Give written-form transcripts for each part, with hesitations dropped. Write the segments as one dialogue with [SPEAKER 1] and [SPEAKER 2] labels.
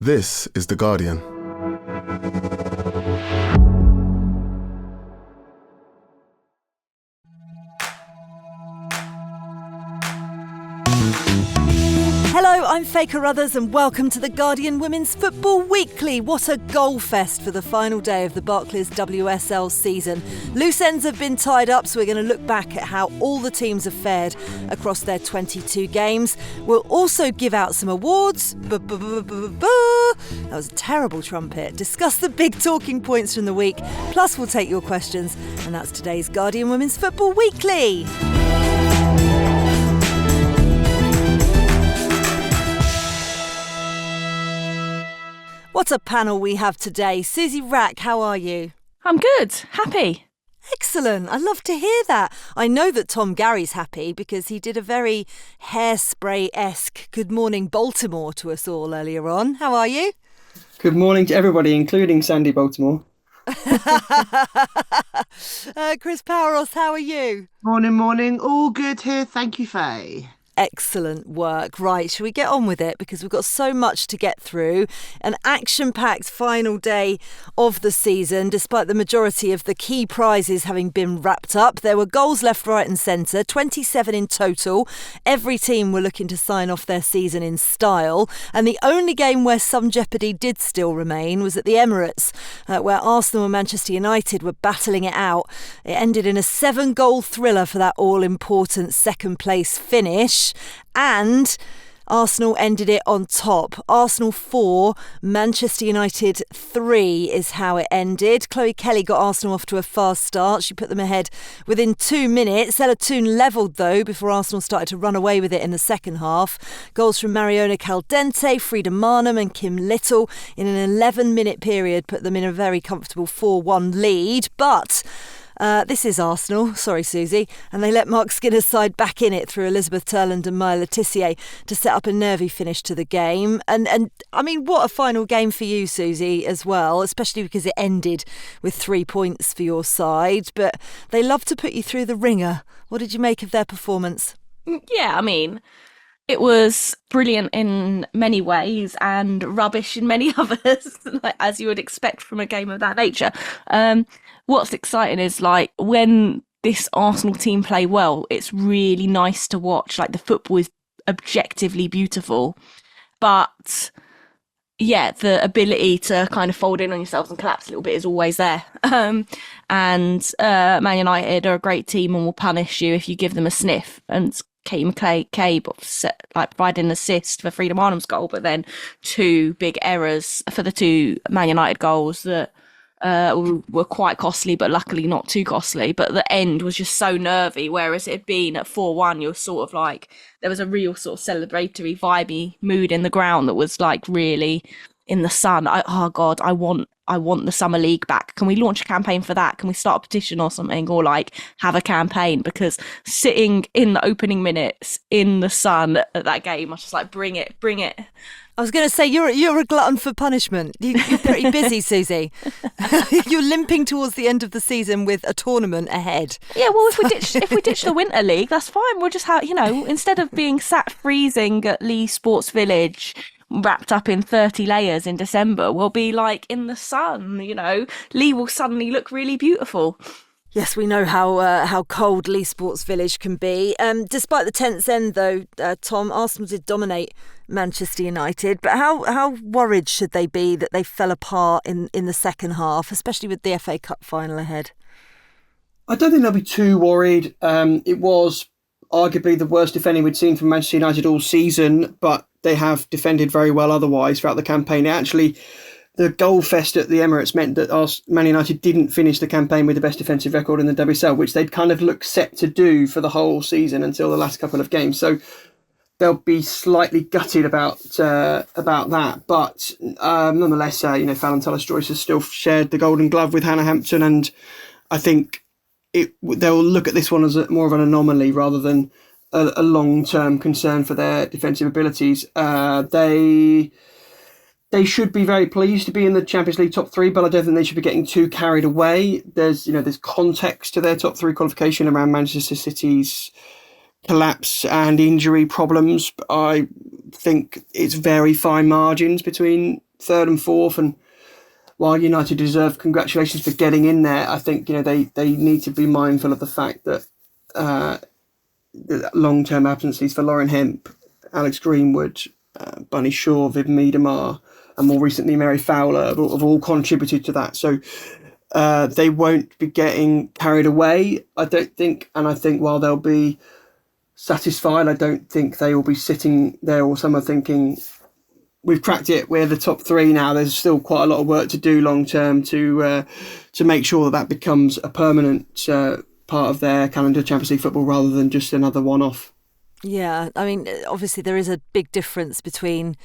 [SPEAKER 1] This is The Guardian.
[SPEAKER 2] Hello, I'm Faye Carruthers and welcome to The Guardian Women's Football Weekly. What a goal fest for the final day of the Barclays WSL season. Loose ends have been tied up, so we're going to look back at how all the teams have fared across their 22 games. We'll also give out some awards. That was a terrible trumpet. Discuss the big talking points from the week. Plus, we'll take your questions. And that's today's Guardian Women's Football Weekly. What a panel we have today. Suzy Wrack, how are you?
[SPEAKER 3] I'm good. Happy.
[SPEAKER 2] Excellent. I love to hear that. I know that Tom Garry's happy because he did a very Hairspray-esque Good Morning Baltimore to us all earlier on. How are you?
[SPEAKER 4] Good morning to everybody, including Sandy Baltimore.
[SPEAKER 2] Chris Paouros, how are you?
[SPEAKER 5] Morning. All good here. Thank you, Faye.
[SPEAKER 2] Excellent work. Right, shall we get on with it? Because we've got so much to get through. An action-packed final day of the season, despite the majority of the key prizes having been wrapped up. There were goals left, right and centre, 27 in total. Every team were looking to sign off their season in style. And the only game where some jeopardy did still remain was at the Emirates, where Arsenal and Manchester United were battling it out. It ended in a 7-goal thriller for that all-important second-place finish. And Arsenal ended it on top. Arsenal 4, Manchester United 3 is how it ended. Chloe Kelly got Arsenal off to a fast start. She put them ahead within 2 minutes. Ella Toone levelled though before Arsenal started to run away with it in the second half. Goals from Mariona Caldente, Frida Marnham and Kim Little in an 11-minute period put them in a very comfortable 4-1 lead. But this is Arsenal, sorry Susie, and they let Mark Skinner's side back in it through Elizabeth Turland and Maya Letitia to set up a nervy finish to the game. And I mean, what a final game for you, Susie, as well, especially because it ended with 3 points for your side. But they love to put you through the ringer. What did you make of their performance?
[SPEAKER 3] Yeah, I mean, it was brilliant in many ways and rubbish in many others, like, as you would expect from a game of that nature. What's exciting is, like, when this Arsenal team play well, it's really nice to watch. Like, the football is objectively beautiful. But, yeah, the ability to kind of fold in on yourselves and collapse a little bit is always there. And Man United are a great team and will punish you if you give them a sniff. And Katie McCabe provided an assist for Frida Marnham's goal, but then 2 big errors for the 2 Man United goals that were quite costly, but luckily not too costly. But the end was just so nervy, whereas it had been at 4-1, you're sort of like, there was a real sort of celebratory, vibey mood in the ground that was like really in the sun. I want the Summer League back. Can we launch a campaign for that? Can we start a petition or something, or like have a campaign? Because sitting in the opening minutes in the sun at that game, I was just like, bring it.
[SPEAKER 2] I was going to say, you're a glutton for punishment. You're pretty busy, Susie. You're limping towards the end of the season with a tournament ahead.
[SPEAKER 3] Yeah, well, if we ditch the Winter League, that's fine. We'll just have, instead of being sat freezing at Lee Sports Village, wrapped up in 30 layers in December, we'll be like in the sun. Lee will suddenly look really beautiful.
[SPEAKER 2] Yes, we know how cold Lee Sports Village can be. Despite the tense end, though, Tom, Arsenal did dominate Manchester United. But how worried should they be that they fell apart in the second half, especially with the FA Cup final ahead?
[SPEAKER 4] I don't think they'll be too worried. It was arguably the worst defending we'd seen from Manchester United all season, but they have defended very well otherwise throughout the campaign. Actually, the goal fest at the Emirates meant that Man United didn't finish the campaign with the best defensive record in the WSL, which they'd kind of looked set to do for the whole season until the last couple of games. So they'll be slightly gutted about that. But nonetheless, Fallon Tullis-Joyce has still shared the Golden Glove with Hannah Hampton, and I think they'll look at this one as more of an anomaly rather than a long-term concern for their defensive abilities. They should be very pleased to be in the Champions League top 3, but I don't think they should be getting too carried away. There's context to their top 3 qualification around Manchester City's collapse and injury problems. I think it's very fine margins between third and fourth, and while United deserve congratulations for getting in there, I think they need to be mindful of the fact that the long-term absences for Lauren Hemp, Alex Greenwood, Bunny Shaw, Viv Miedemar, and more recently Mary Fowler have all contributed to that. So they won't be getting carried away, I don't think. And I think while they'll be satisfied, I don't think they will be sitting there or some are thinking, we've cracked it, we're the top three now. There's still quite a lot of work to do long term to make sure that becomes a permanent part of their calendar, Champions League football, rather than just another one-off.
[SPEAKER 2] Yeah, I mean, obviously there is a big difference between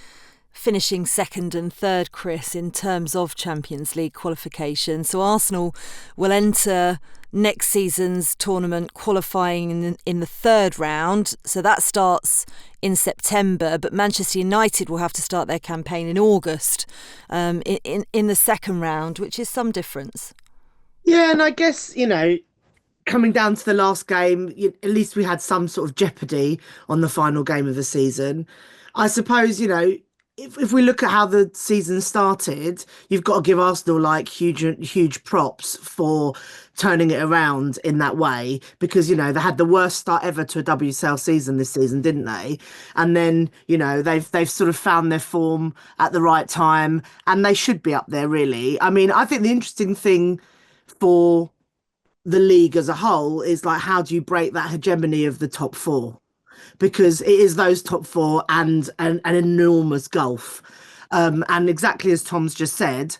[SPEAKER 2] finishing second and third, Chris, in terms of Champions League qualification. So Arsenal will enter next season's tournament qualifying in the third round. So that starts in September, but Manchester United will have to start their campaign in August in the second round, which is some difference.
[SPEAKER 5] Yeah, and I guess, coming down to the last game, at least we had some sort of jeopardy on the final game of the season. I suppose, if we look at how the season started, you've got to give Arsenal huge props for turning it around in that way, because they had the worst start ever to a WSL season this season, didn't they? And then they've sort of found their form at the right time, and they should be up there really. I mean, I think the interesting thing for the league as a whole is how do you break that hegemony of the top four? Because it is those top four and an enormous gulf. And exactly as Tom's just said,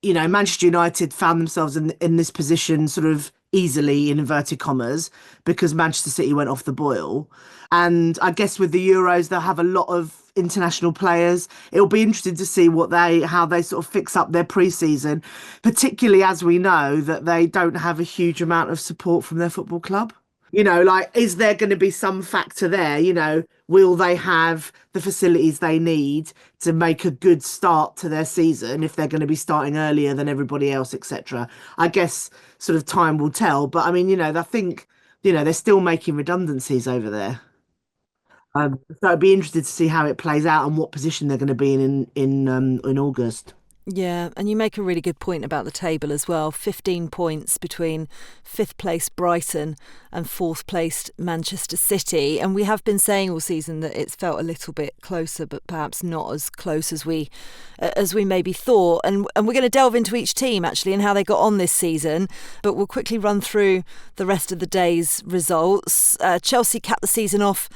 [SPEAKER 5] Manchester United found themselves in this position sort of easily, in inverted commas, because Manchester City went off the boil. And I guess with the Euros, they'll have a lot of international players. It'll be interesting to see how they sort of fix up their pre-season, particularly as we know that they don't have a huge amount of support from their football club. Is there going to be some factor there? Will they have the facilities they need to make a good start to their season if they're going to be starting earlier than everybody else, etc.? I guess sort of time will tell. But I mean, I think, they're still making redundancies over there. So it'd be interesting to see how it plays out and what position they're going to be in August.
[SPEAKER 2] Yeah, and you make a really good point about the table as well. 15 points between fifth place Brighton and fourth placed Manchester City. And we have been saying all season that it's felt a little bit closer, but perhaps not as close as we maybe thought. And we're going to delve into each team actually and how they got on this season. But we'll quickly run through the rest of the day's results. Chelsea capped the season off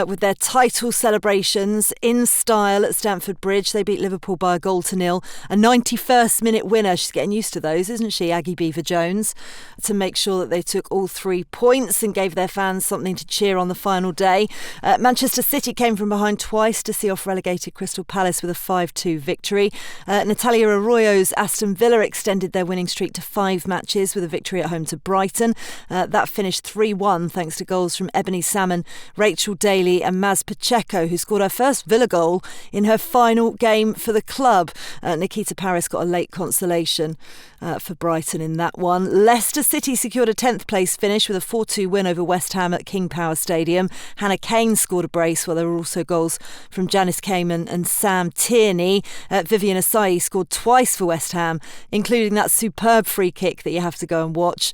[SPEAKER 2] with their title celebrations in style at Stamford Bridge. They beat Liverpool by a 0-0. A 91st minute winner. She's getting used to those, isn't she, Aggie Beaver-Jones, to make sure that they took all 3 points and gave their fans something to cheer on the final day. Manchester City came from behind twice to see off relegated Crystal Palace with a 5-2 victory. Natalia Arroyo's Aston Villa extended their winning streak to 5 matches with a victory at home to Brighton. That finished 3-1 thanks to goals from Ebony Salmon, Rachel Daly and Maz Pacheco, who scored her first Villa goal in her final game for the club. Nikita Paris got a late consolation for Brighton in that one. Leicester City secured a 10th place finish with a 4-2 win over West Ham at King Power Stadium. Hannah Kane scored a brace, while there were also goals from Janice Kamen and Sam Tierney. Vivian Asai scored twice for West Ham, including that superb free kick that you have to go and watch.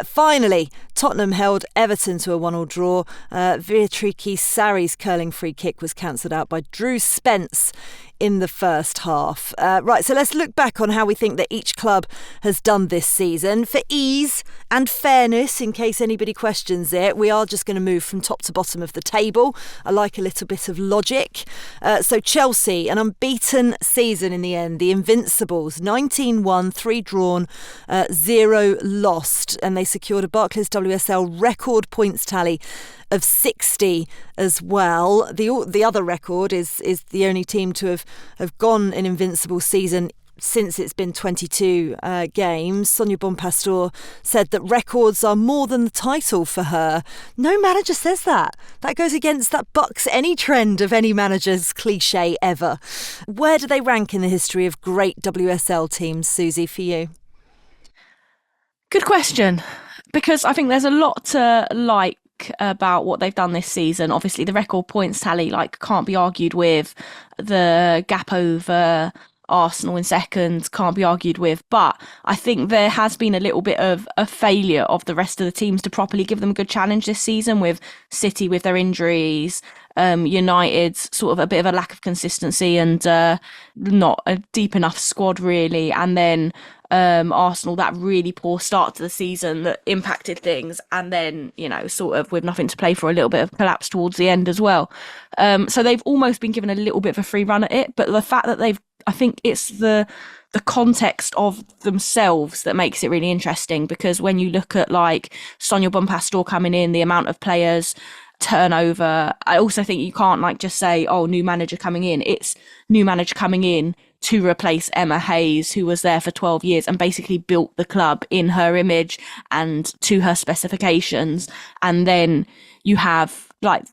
[SPEAKER 2] Finally, Tottenham held Everton to a 1-1 draw. Beatrice Sarri's curling free kick was cancelled out by Drew Spence in the first half. Right, so let's look back on how we think that each club has done this season. For ease and fairness, in case anybody questions it, we are just going to move from top to bottom of the table. I like a little bit of logic. So Chelsea, an unbeaten season in the end. The Invincibles, 19 won, 3 drawn, 0 lost. And they secured a Barclays WSL record points tally of 60 as well. The other record is the only team to have gone an invincible season since it's been 22 games. Sonia Bonpastor said that records are more than the title for her. No manager says that. That goes against that bucks any trend of any manager's cliche ever. Where do they rank in the history of great WSL teams, Suzy, for you?
[SPEAKER 3] Good question, because I think there's a lot to like about what they've done this season. Obviously the record points tally can't be argued with. The gap over Arsenal in second, can't be argued with. But I think there has been a little bit of a failure of the rest of the teams to properly give them a good challenge this season, with City with their injuries, United's sort of a bit of a lack of consistency and not a deep enough squad really, and then Arsenal, that really poor start to the season that impacted things, and then, you know, sort of with nothing to play for, a little bit of collapse towards the end as well. So they've almost been given a little bit of a free run at it, but the fact that I think it's the context of themselves that makes it really interesting, because when you look at like Sonia Bonpastor coming in, the amount of players, turnover, I also think you can't like just say, oh, new manager coming in. It's new manager coming in to replace Emma Hayes, who was there for 12 years and basically built the club in her image and to her specifications. And then you have like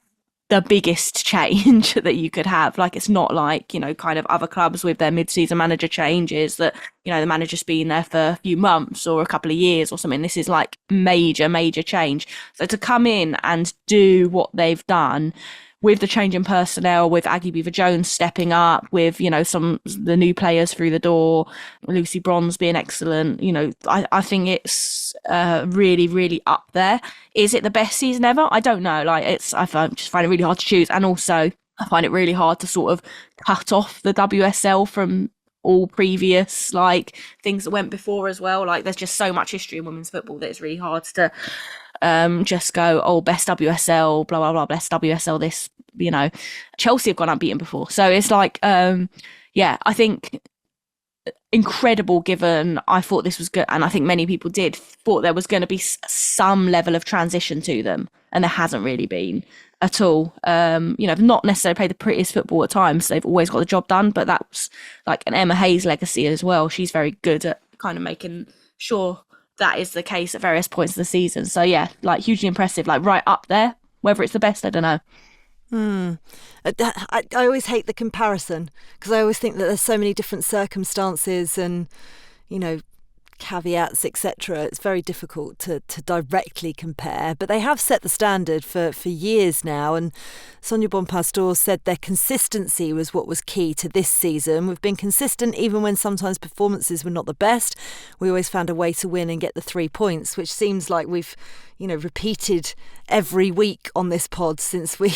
[SPEAKER 3] the biggest change that you could have. Like, it's not like, you know, kind of other clubs with their mid-season manager changes that, you know, the manager's been there for a few months or a couple of years or something. This is like major change. So to come in and do what they've done with the change in personnel, with Aggie Beaver-Jones stepping up, with, you know, the new players through the door, Lucy Bronze being excellent, you know, I think it's really up there. Is it the best season ever? I don't know. Like, just find it really hard to choose. And also, I find it really hard to sort of cut off the WSL from all previous like things that went before as well. Like, there's just so much history in women's football that it's really hard to just go, oh, best WSL, blah, blah, blah, best WSL this, you know. Chelsea have gone unbeaten before. So it's like, yeah, I think incredible, given I thought this was good, and I think many people did, thought there was going to be some level of transition to them, and there hasn't really been at all. You know, they've not necessarily played the prettiest football at times. They've always got the job done, but that's like an Emma Hayes legacy as well. She's very good at kind of making sure that is the case at various points of the season. So yeah, like hugely impressive, like right up there. Whether it's the best, I don't know.
[SPEAKER 2] I always hate the comparison, because I always think that there's so many different circumstances and, you know, caveats, etc. It's very difficult to directly compare, but they have set the standard for years now, and Sonia Bonpastor said their consistency was what was key to this season. We've been consistent even when sometimes performances were not the best. We always found a way to win and get the 3 points, which seems like we've, you know, repeated every week on this pod since we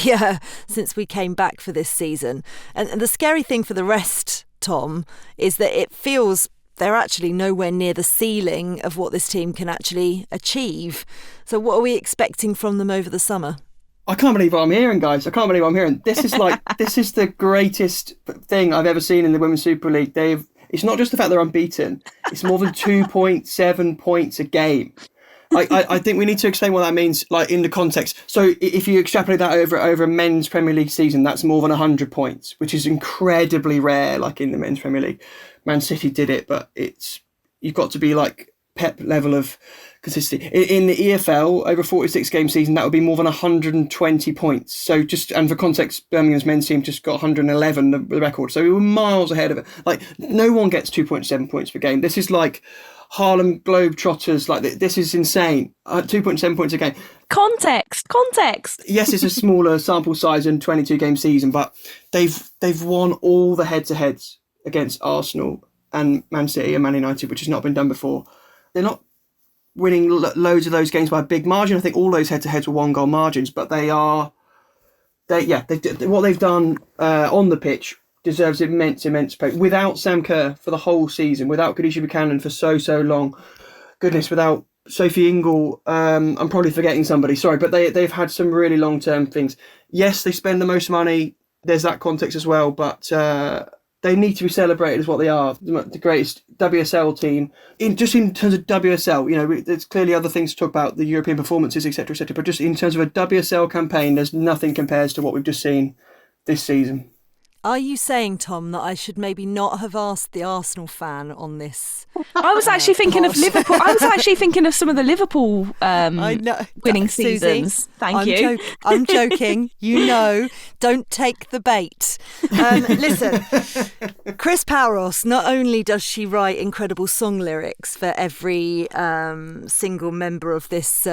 [SPEAKER 2] came back for this season. And the scary thing for the rest, Tom, is that it feels they're actually nowhere near the ceiling of what this team can actually achieve. So what are we expecting from them over the summer?
[SPEAKER 4] I can't believe what I'm hearing, guys. I can't believe what I'm hearing. This is like this is the greatest thing I've ever seen in the Women's Super League. It's not just the fact they're unbeaten. It's more than 2.7 points a game. I think we need to explain what that means, like in the context. So if you extrapolate that over a men's Premier League season, that's more than 100 points, which is incredibly rare. Like in the men's Premier League, Man City did it, but you've got to be like Pep level of consistency. In the EFL, over a 46 game season, that would be more than 120 points. So and for context, Birmingham's men's team just got 111, the record. So we were miles ahead of it. Like, no one gets 2.7 points per game. This is like Harlem Globetrotters. Like, this is insane. 2.7 points a game.
[SPEAKER 3] Context.
[SPEAKER 4] Yes, it's a smaller sample size and 22 game season, but they've won all the head-to-heads against Arsenal and Man City and Man United, which has not been done before. They're not winning loads of those games by a big margin. I think all those head-to-heads were 1-goal margins, but what they've done on the pitch deserves immense praise. Without Sam Kerr for the whole season, without Kadisha Buchanan for so long, goodness, without Sophie Ingle, I'm probably forgetting somebody, sorry, but they've had some really long-term things. Yes, they spend the most money, there's that context as well, but they need to be celebrated as what they are, the greatest WSL team. In terms of WSL, you know, there's clearly other things to talk about, the European performances, etc., but just in terms of a WSL campaign, there's nothing compares to what we've just seen this season.
[SPEAKER 2] Are you saying, Tom, that I should maybe not have asked the Arsenal fan on this?
[SPEAKER 3] I was actually thinking of Liverpool. I was actually thinking of some of the Liverpool winning seasons.
[SPEAKER 2] Suzy,
[SPEAKER 3] Thank you.
[SPEAKER 2] I'm joking. You know, don't take the bait. Listen, Chris Paouros, not only does she write incredible song lyrics for every single member of this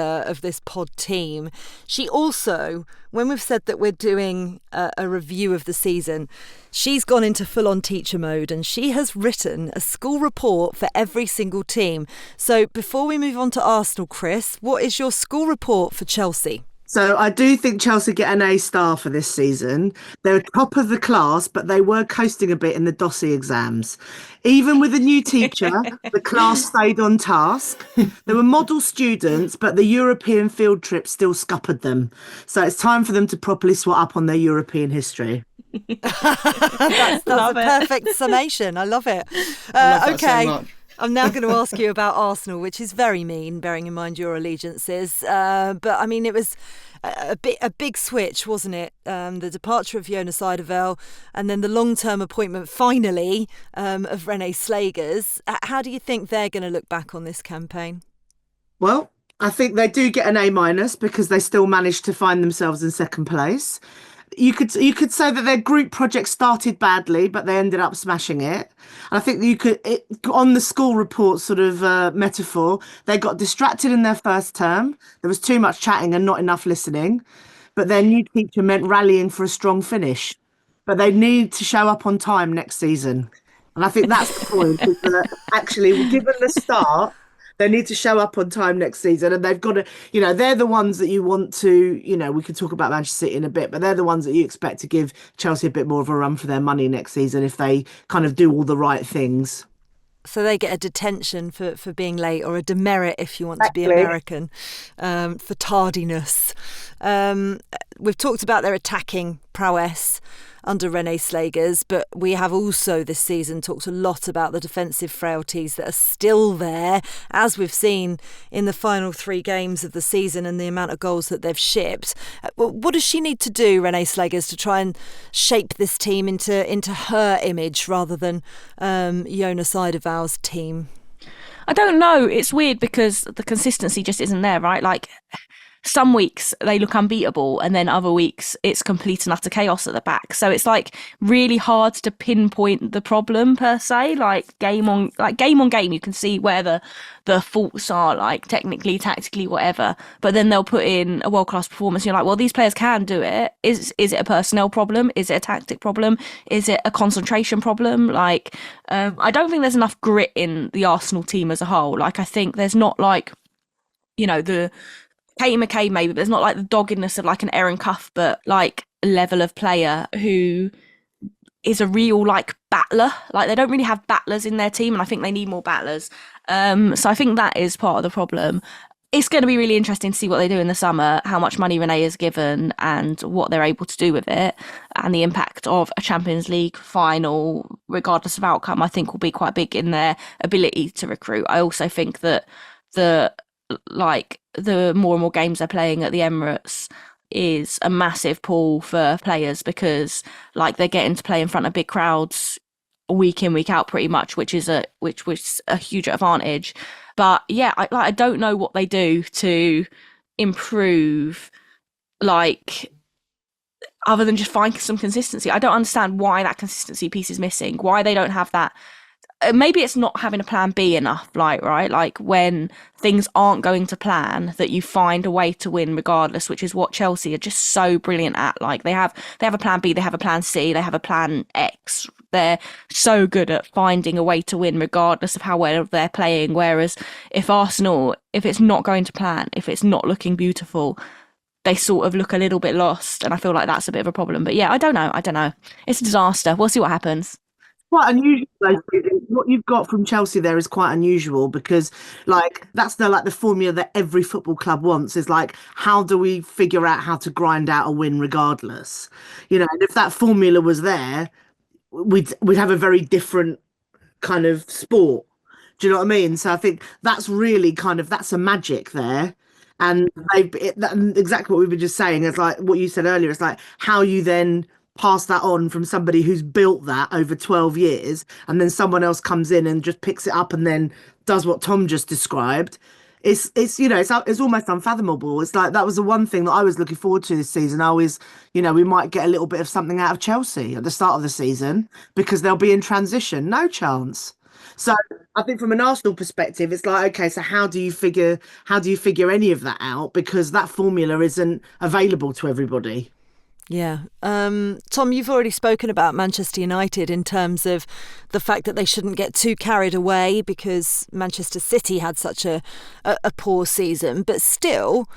[SPEAKER 2] pod team, she also, when we've said that we're doing a review of the season, she's gone into full-on teacher mode and she has written a school report for every single team. So before we move on to Arsenal, Chris, what is your school report for Chelsea?
[SPEAKER 5] So I do think Chelsea get an A star for this season. They're top of the class, but they were coasting a bit in the DOSI exams. Even with a new teacher, the class stayed on task. There were model students, but the European field trip still scuppered them. So it's time for them to properly swat up on their European history.
[SPEAKER 2] That's a perfect summation. I love it. Okay. I'm now going to ask you about Arsenal, which is very mean, bearing in mind your allegiances. But I mean, it was a big switch, wasn't it? The departure of Jonas Eidevall and then the long-term appointment, finally, of René Slagers. How do you think they're going to look back on this campaign?
[SPEAKER 5] Well, I think they do get an A- because they still managed to find themselves in second place. You could say that their group project started badly, but they ended up smashing it. And I think on the school report sort of metaphor, they got distracted in their first term. There was too much chatting and not enough listening. But their new teacher meant rallying for a strong finish. But they need to show up on time next season. And I think that's the point. Is that actually, given the start, they need to show up on time next season, and they've got to, they're the ones that you want to, we could talk about Manchester City in a bit, but they're the ones that you expect to give Chelsea a bit more of a run for their money next season if they kind of do all the right things.
[SPEAKER 2] So they get a detention for being late, or a demerit if you want to be American, for tardiness. We've talked about their attacking prowess under René Slagers, but we have also this season talked a lot about the defensive frailties that are still there, as we've seen in the final 3 games of the season and the amount of goals that they've shipped. What does she need to do, René Slagers, to try and shape this team into her image rather than Jonas Eidevall's team?
[SPEAKER 3] I don't know. It's weird because the consistency just isn't there, right? Like, some weeks they look unbeatable and then other weeks it's complete and utter chaos at the back. So it's like really hard to pinpoint the problem per se. Like game on game, you can see where the faults are, like technically, tactically, whatever. But then they'll put in a world-class performance. And you're like, well, these players can do it. Is it a personnel problem? Is it a tactic problem? Is it a concentration problem? Like, I don't think there's enough grit in the Arsenal team as a whole. Like, I think there's not like, the Katie McCabe maybe, but there's not like the doggedness of like an Erin Cuthbert like level of player who is a real like battler. Like, they don't really have battlers in their team, and I think they need more battlers. So I think that is part of the problem. It's going to be really interesting to see what they do in the summer, how much money Renee is given and what they're able to do with it, and the impact of a Champions League final, regardless of outcome, I think will be quite big in their ability to recruit. I also think that the more and more games they're playing at the Emirates is a massive pull for players, because like they're getting to play in front of big crowds week in, week out pretty much, which is a huge advantage. But yeah, I don't know what they do to improve, like, other than just find some consistency. I don't understand why that consistency piece is missing, why they don't have that. Maybe it's not having a plan B enough, like, right? Like when things aren't going to plan, that you find a way to win regardless, which is what Chelsea are just so brilliant at. Like they have a plan B, they have a plan C, they have a plan X. They're so good at finding a way to win regardless of how well they're playing. Whereas if Arsenal, if it's not going to plan, if it's not looking beautiful, they sort of look a little bit lost. And I feel like that's a bit of a problem. But yeah, I don't know. It's a disaster. We'll see what happens.
[SPEAKER 5] Quite unusual. What you've got from Chelsea there is quite unusual, because like that's the formula that every football club wants, is like, how do we figure out how to grind out a win regardless? And if that formula was there, we'd have a very different kind of sport. Do you know what I mean? So I think that's really that's a magic there. And exactly what we were just saying, is like what you said earlier. It's like how you then pass that on from somebody who's built that over 12 years, and then someone else comes in and just picks it up and then does what Tom just described. It's almost unfathomable. It's like that was the one thing that I was looking forward to this season. I always, we might get a little bit of something out of Chelsea at the start of the season because they'll be in transition. No chance. So I think from an Arsenal perspective, it's like, okay, so how do you figure any of that out? Because that formula isn't available to everybody.
[SPEAKER 2] Yeah. Tom, you've already spoken about Manchester United in terms of the fact that they shouldn't get too carried away because Manchester City had such a poor season. But still,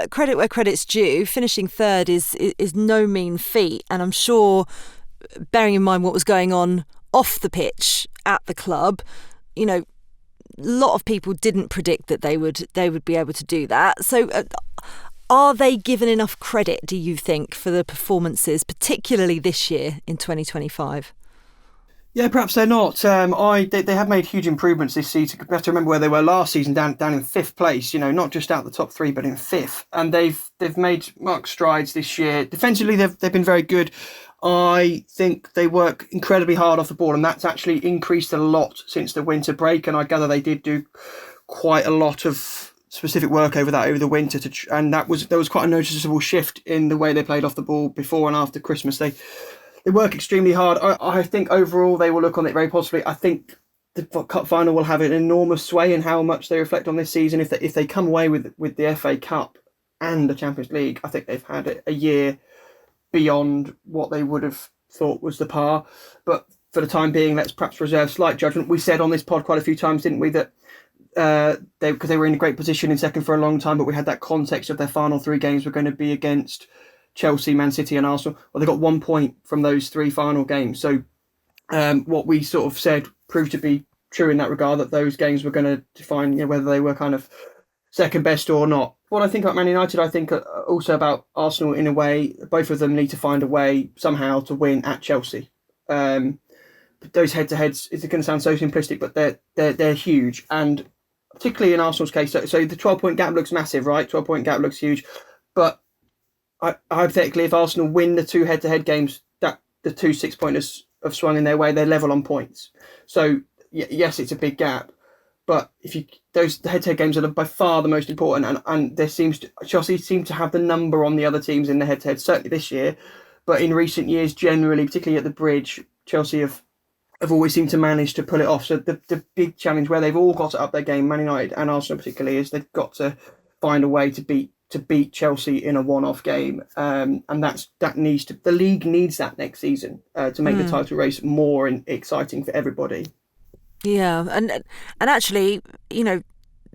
[SPEAKER 2] credit where credit's due, finishing third is no mean feat. And I'm sure, bearing in mind what was going on off the pitch at the club, you know, a lot of people didn't predict that they would be able to do that. So are they given enough credit, do you think, for the performances, particularly this year in 2025?
[SPEAKER 4] Yeah, perhaps they're not. They have made huge improvements this season. You have to remember where they were last season, down in fifth place. You know, not just out the top three, but in fifth. And they've made marked strides this year. Defensively, they've been very good. I think they work incredibly hard off the ball, and that's actually increased a lot since the winter break. And I gather they did do quite a lot of specific work over the winter, and there was quite a noticeable shift in the way they played off the ball before and after Christmas. They work extremely hard. I think overall they will look on it very positively. I think the cup final will have an enormous sway in how much they reflect on this season. If they come away with the FA Cup and the Champions League, I think they've had a year beyond what they would have thought was the par. But for the time being, let's perhaps reserve slight judgment. We said on this pod quite a few times, didn't we, that because they were in a great position in second for a long time, but we had that context of their final three games were going to be against Chelsea, Man City and Arsenal. Well, they got 1 point from those three final games. So what we sort of said proved to be true in that regard, that those games were going to define, you know, whether they were kind of second best or not. What I think about Man United, I think also about Arsenal in a way. Both of them need to find a way somehow to win at Chelsea. Those head-to-heads, it's going to sound so simplistic, but they're huge. And particularly in Arsenal's case, so the 12-point gap looks massive, right? 12-point gap looks huge. But hypothetically, if Arsenal win the two head-to-head games, that the two 6-pointers have swung in their way, they're level on points. So, yes, it's a big gap. But those head-to-head games are by far the most important. And Chelsea seem to have the number on the other teams in the head-to-head, certainly this year. But in recent years, generally, particularly at the Bridge, Chelsea have always seemed to manage to pull it off. So the big challenge where they've all got to up their game, Man United and Arsenal particularly, is they've got to find a way to beat Chelsea in a one-off game, and the league needs that next season to make the title race more exciting for everybody.
[SPEAKER 2] Yeah, and actually, you know,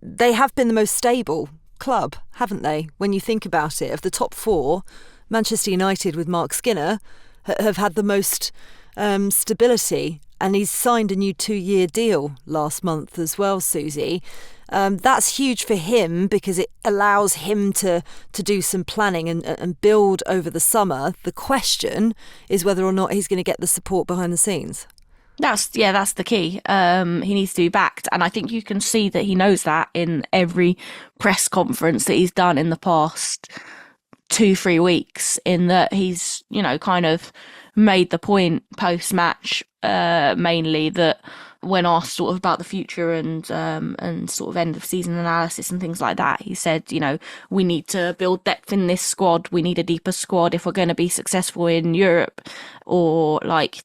[SPEAKER 2] they have been the most stable club, haven't they? When you think about it, of the top four, Manchester United with Mark Skinner have had the most stability. And he's signed a new 2-year deal last month as well, Suzy. That's huge for him because it allows him to do some planning and build over the summer. The question is whether or not he's going to get the support behind the scenes.
[SPEAKER 3] That's the key. He needs to be backed. And I think you can see that he knows that in every press conference that he's done in the past 2-3 weeks, in that he's, you know, kind of made the point post-match, mainly, that when asked sort of about the future and sort of end of season analysis and things like that, he said, you know, we need to build depth in this squad. We need a deeper squad if we're going to be successful in Europe, or like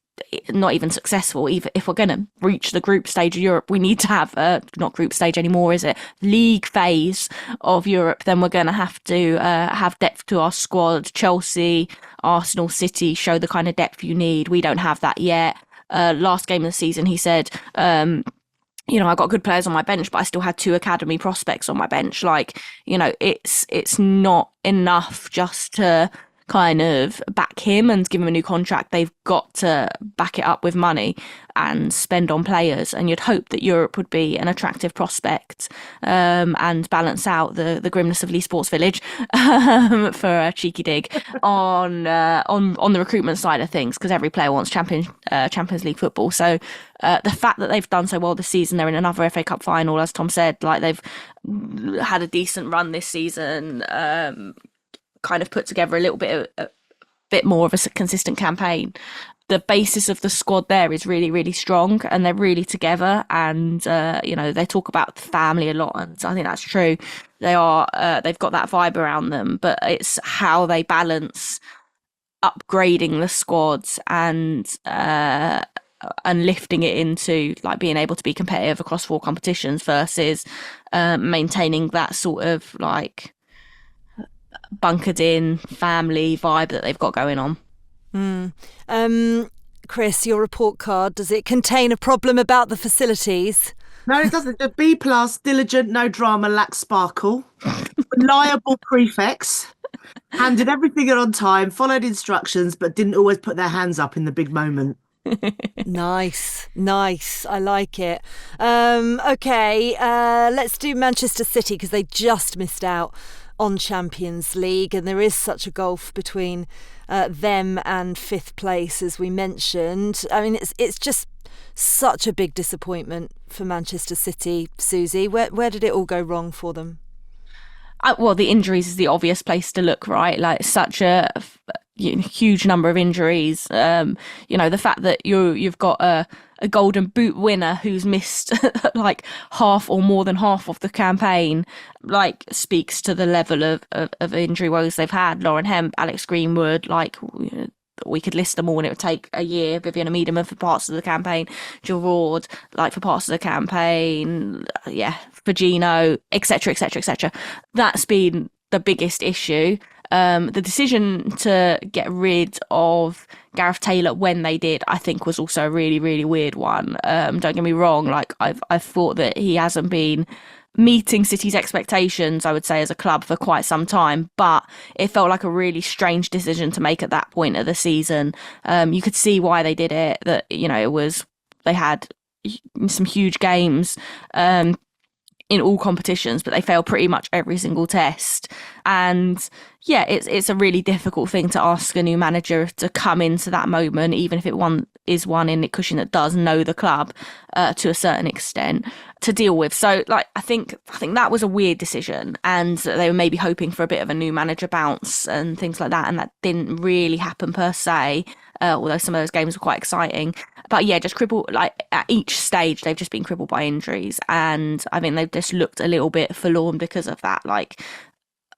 [SPEAKER 3] not even successful. Even if we're going to reach the group stage of Europe, we need to have not group stage anymore, is it? League phase of Europe. Then we're going to have depth to our squad. Chelsea, Arsenal, City show the kind of depth you need. We don't have that yet. Last game of the season, he said, you know, I got good players on my bench, but I still had 2 academy prospects on my bench. Like, you know, it's not enough just to kind of back him and give him a new contract. They've got to back it up with money and spend on players. And you'd hope that Europe would be an attractive prospect, and balance out the grimness of Lee Sports Village, for a cheeky dig on the recruitment side of things, because every player wants Champions League football. So the fact that they've done so well this season, they're in another FA Cup final, as Tom said, like they've had a decent run this season, kind of put together a bit more of a consistent campaign. The basis of the squad there is really, really strong, and they're really together. And you know, they talk about family a lot, and I think that's true. They've got that vibe around them, but it's how they balance upgrading the squads and lifting it into like being able to be competitive across 4 competitions versus maintaining that sort of like bunkered in family vibe that they've got going on.
[SPEAKER 2] Chris, your report card, does it contain a problem about the facilities?
[SPEAKER 5] No, it doesn't. The B+, diligent, no drama, lacks sparkle. Reliable prefects. Handed everything in on time, followed instructions, but didn't always put their hands up in the big moment.
[SPEAKER 2] Nice. I like it. Okay, let's do Manchester City because they just missed out on Champions League, and there is such a gulf between them and fifth place, as we mentioned. I mean, it's just such a big disappointment for Manchester City. Suzy, where did it all go wrong for them?
[SPEAKER 3] Well, the injuries is the obvious place to look, right? Like such a huge number of injuries. The fact that you've got a Golden Boot winner who's missed like half or more than half of the campaign, like speaks to the level of injury woes they've had. Lauren Hemp, Alex Greenwood, we could list them all and it would take a year. Viviana Miedema for parts of the campaign, Jill Ward for parts of the campaign, Virgino, etc. That's been the biggest issue. The decision to get rid of Gareth Taylor when they did, I think, was also a really, really weird one. Don't get me wrong, I've thought that he hasn't been meeting City's expectations, I would say, as a club for quite some time, but it felt like a really strange decision to make at that point of the season. You could see why they did it, that, they had some huge games in all competitions, but they failed pretty much every single test. And it's a really difficult thing to ask a new manager to come into that moment, even if it is one in Nick Cushing that does know the club to a certain extent, to deal with. So I think that was a weird decision, and they were maybe hoping for a bit of a new manager bounce and things like that, and that didn't really happen per se, although some of those games were quite exciting. But just crippled, at each stage they've just been crippled by injuries, and I think they've just looked a little bit forlorn because of that.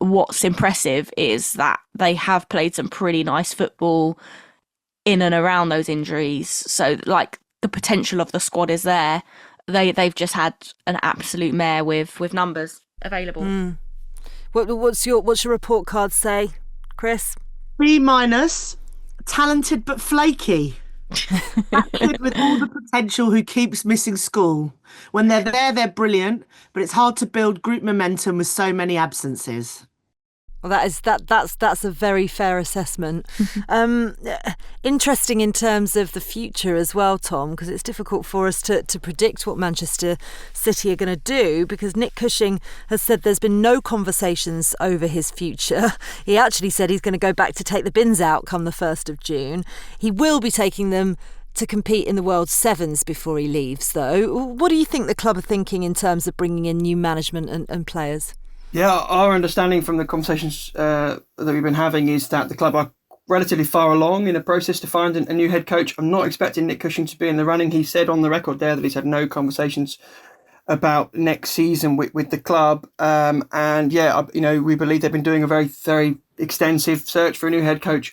[SPEAKER 3] What's impressive is that they have played some pretty nice football in and around those injuries. So the potential of the squad is there. They've just had an absolute mare with numbers available.
[SPEAKER 2] What's your report card say, Chris?
[SPEAKER 5] B-, talented but flaky. That kid with all the potential who keeps missing school. When they're there, they're brilliant, but it's hard to build group momentum with so many absences.
[SPEAKER 2] Well, that's a very fair assessment. Interesting in terms of the future as well, Tom, because it's difficult for us to predict what Manchester City are going to do, because Nick Cushing has said there's been no conversations over his future. He actually said he's going to go back to take the bins out come the 1st of June. He will be taking them to compete in the World Sevens before he leaves, though. What do you think the club are thinking in terms of bringing in new management and players?
[SPEAKER 4] Yeah, our understanding from the conversations that we've been having is that the club are relatively far along in a process to find a new head coach. I'm not expecting Nick Cushing to be in the running. He said on the record there that he's had no conversations about next season with the club. We believe they've been doing a very, very extensive search for a new head coach.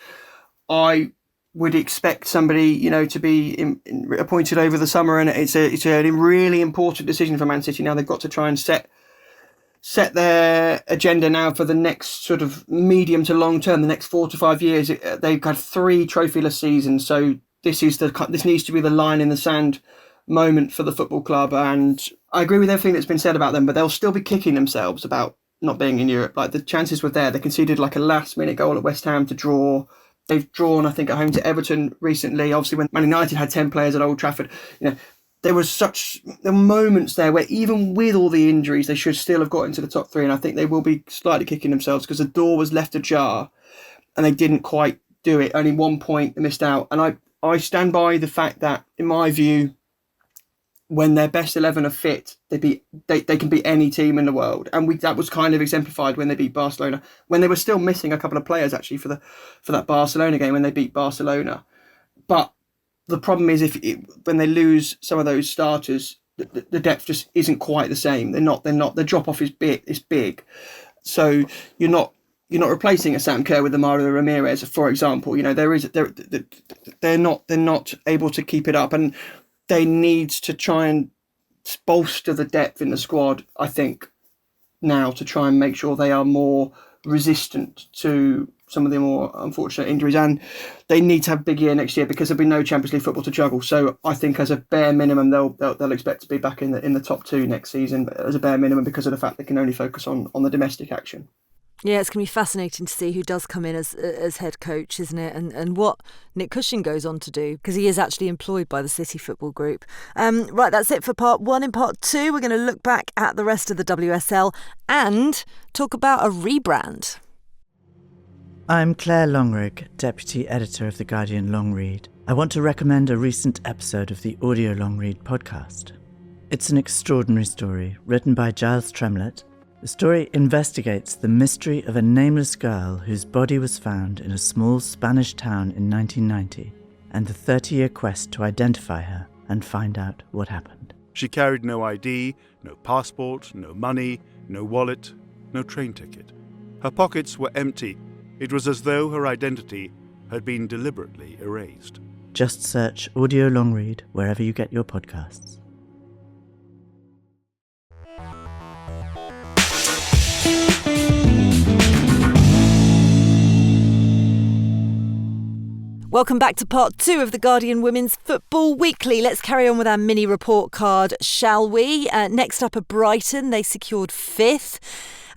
[SPEAKER 4] I would expect somebody, to be appointed over the summer, and it's a really important decision for Man City. Now they've got to try and set their agenda now for the next sort of medium to long term, the next 4 to 5 years. They've had 3 trophyless seasons, so this needs to be the line in the sand moment for the football club. And I agree with everything that's been said about them, but they'll still be kicking themselves about not being in Europe. The chances were there. They conceded a last-minute goal at West Ham to draw. They've drawn, I think, at home to Everton recently. Obviously, when Man United had 10 players at Old Trafford, there were moments there where even with all the injuries, they should still have got into the top 3. And I think they will be slightly kicking themselves because the door was left ajar and they didn't quite do it. Only 1 point they missed out. And I stand by the fact that, in my view, when their best 11 are fit, they can beat any team in the world. And that was kind of exemplified when they beat Barcelona, when they were still missing a couple of players actually for that Barcelona game when they beat Barcelona. But the problem is when they lose some of those starters, the depth just isn't quite the same. They're not. The drop off is big. So you're not replacing a Sam Kerr with a Mario Ramirez, for example. They're not able to keep it up, and they need to try and bolster the depth in the squad, I think, now, to try and make sure they are more resistant to some of the more unfortunate injuries, and they need to have a big year next year because there'll be no Champions League football to juggle. So I think as a bare minimum, they'll expect to be back in the top 2 next season as a bare minimum because of the fact they can only focus on the domestic action.
[SPEAKER 2] Yeah, it's going to be fascinating to see who does come in as head coach, isn't it? And what Nick Cushing goes on to do, because he is actually employed by the City Football Group. Right, that's it for part 1. In part 2, we're going to look back at the rest of the WSL and talk about a rebrand.
[SPEAKER 1] I'm Claire Longrig, Deputy Editor of The Guardian Long Read. I want to recommend a recent episode of the Audio Long Read podcast. It's an extraordinary story written by Giles Tremlett. The story investigates the mystery of a nameless girl whose body was found in a small Spanish town in 1990 and the 30-year quest to identify her and find out what happened.
[SPEAKER 6] She carried no ID, no passport, no money, no wallet, no train ticket. Her pockets were empty. It was as though her identity had been deliberately erased.
[SPEAKER 1] Just search Audio Long Read wherever you get your podcasts.
[SPEAKER 2] Welcome back to part 2 of the Guardian Women's Football Weekly. Let's carry on with our mini report card, shall we? Next up are Brighton. They secured 5th.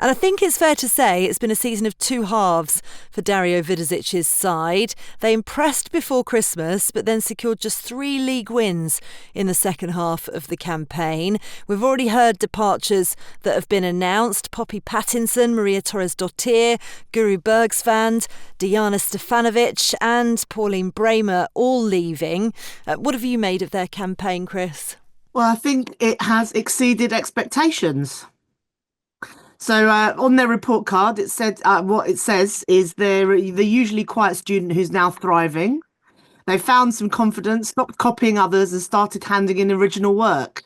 [SPEAKER 2] And I think it's fair to say it's been a season of 2 halves for Dario Vidosic's side. They impressed before Christmas, but then secured just 3 league wins in the second half of the campaign. We've already heard departures that have been announced. Poppy Pattinson, Maria Torres-Dottir, Guru Bergsvand, Diana Stefanovic and Pauline Bramer all leaving. What have you made of their campaign, Chris?
[SPEAKER 5] Well, I think it has exceeded expectations. So on their report card, it said what it says is they're the usually quiet student who's now thriving. They found some confidence, stopped copying others and started handing in original work.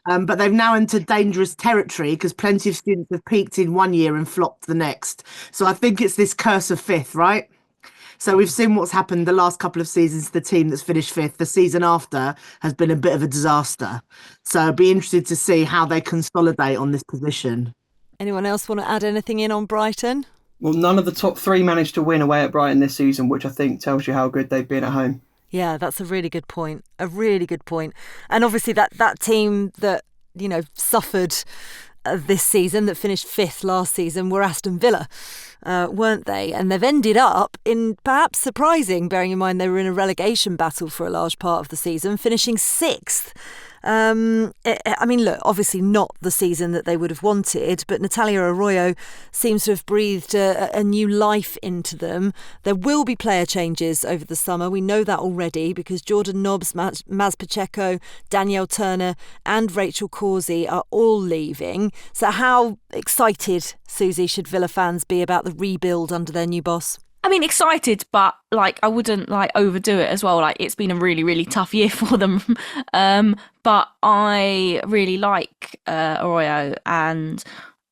[SPEAKER 5] But they've now entered dangerous territory because plenty of students have peaked in one year and flopped the next. So I think it's this curse of 5th, right? So we've seen what's happened the last couple of seasons to the team that's finished 5th. The season after has been a bit of a disaster. So I'd be interested to see how they consolidate on this position.
[SPEAKER 2] Anyone else want to add anything in on Brighton?
[SPEAKER 4] Well, none of the top 3 managed to win away at Brighton this season, which I think tells you how good they've been at home.
[SPEAKER 2] Yeah, that's a really good point. A really good point. And obviously that team that, suffered this season, that finished 5th last season, were Aston Villa, weren't they? And they've ended up in perhaps surprising, bearing in mind they were in a relegation battle for a large part of the season, finishing 6th. Look, obviously not the season that they would have wanted, but Natalia Arroyo seems to have breathed a new life into them. There will be player changes over the summer. We know that already because Jordan Nobbs, Maz Pacheco, Danielle Turner and Rachel Causey are all leaving. So how excited, Suzy, should Villa fans be about the rebuild under their new boss?
[SPEAKER 3] I mean, excited, but I wouldn't overdo it as well. It's been a really, really tough year for them. But I really like Arroyo, and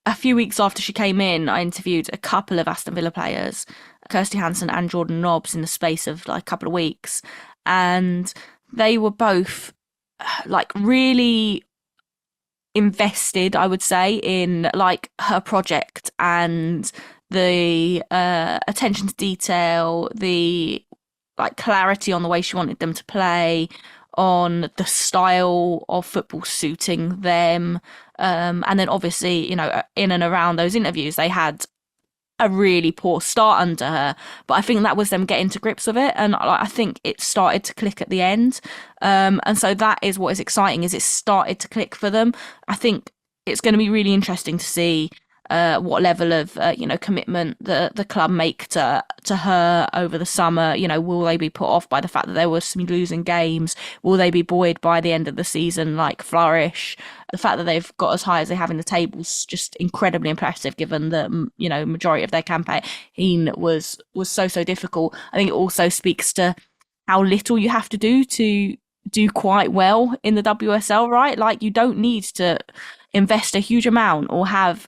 [SPEAKER 3] a few weeks after she came in, I interviewed a couple of Aston Villa players, Kirsty Hansen and Jordan Nobbs, in the space of a couple of weeks, and they were both really invested, I would say, in her project and the attention to detail, the clarity on the way she wanted them to play, on the style of football suiting them. And then obviously, in and around those interviews, they had a really poor start under her. But I think that was them getting to grips with it. And I think it started to click at the end. And so that is what is exciting, is it started to click for them. I think it's going to be really interesting to see what level of commitment the club make to her over the summer. Will they be put off by the fact that there were some losing games? Will they be buoyed by the end of the season flourish? The fact that they've got as high as they have in the table is just incredibly impressive, given the majority of their campaign was so difficult. I think it also speaks to how little you have to do quite well in the WSL, right? You don't need to invest a huge amount or have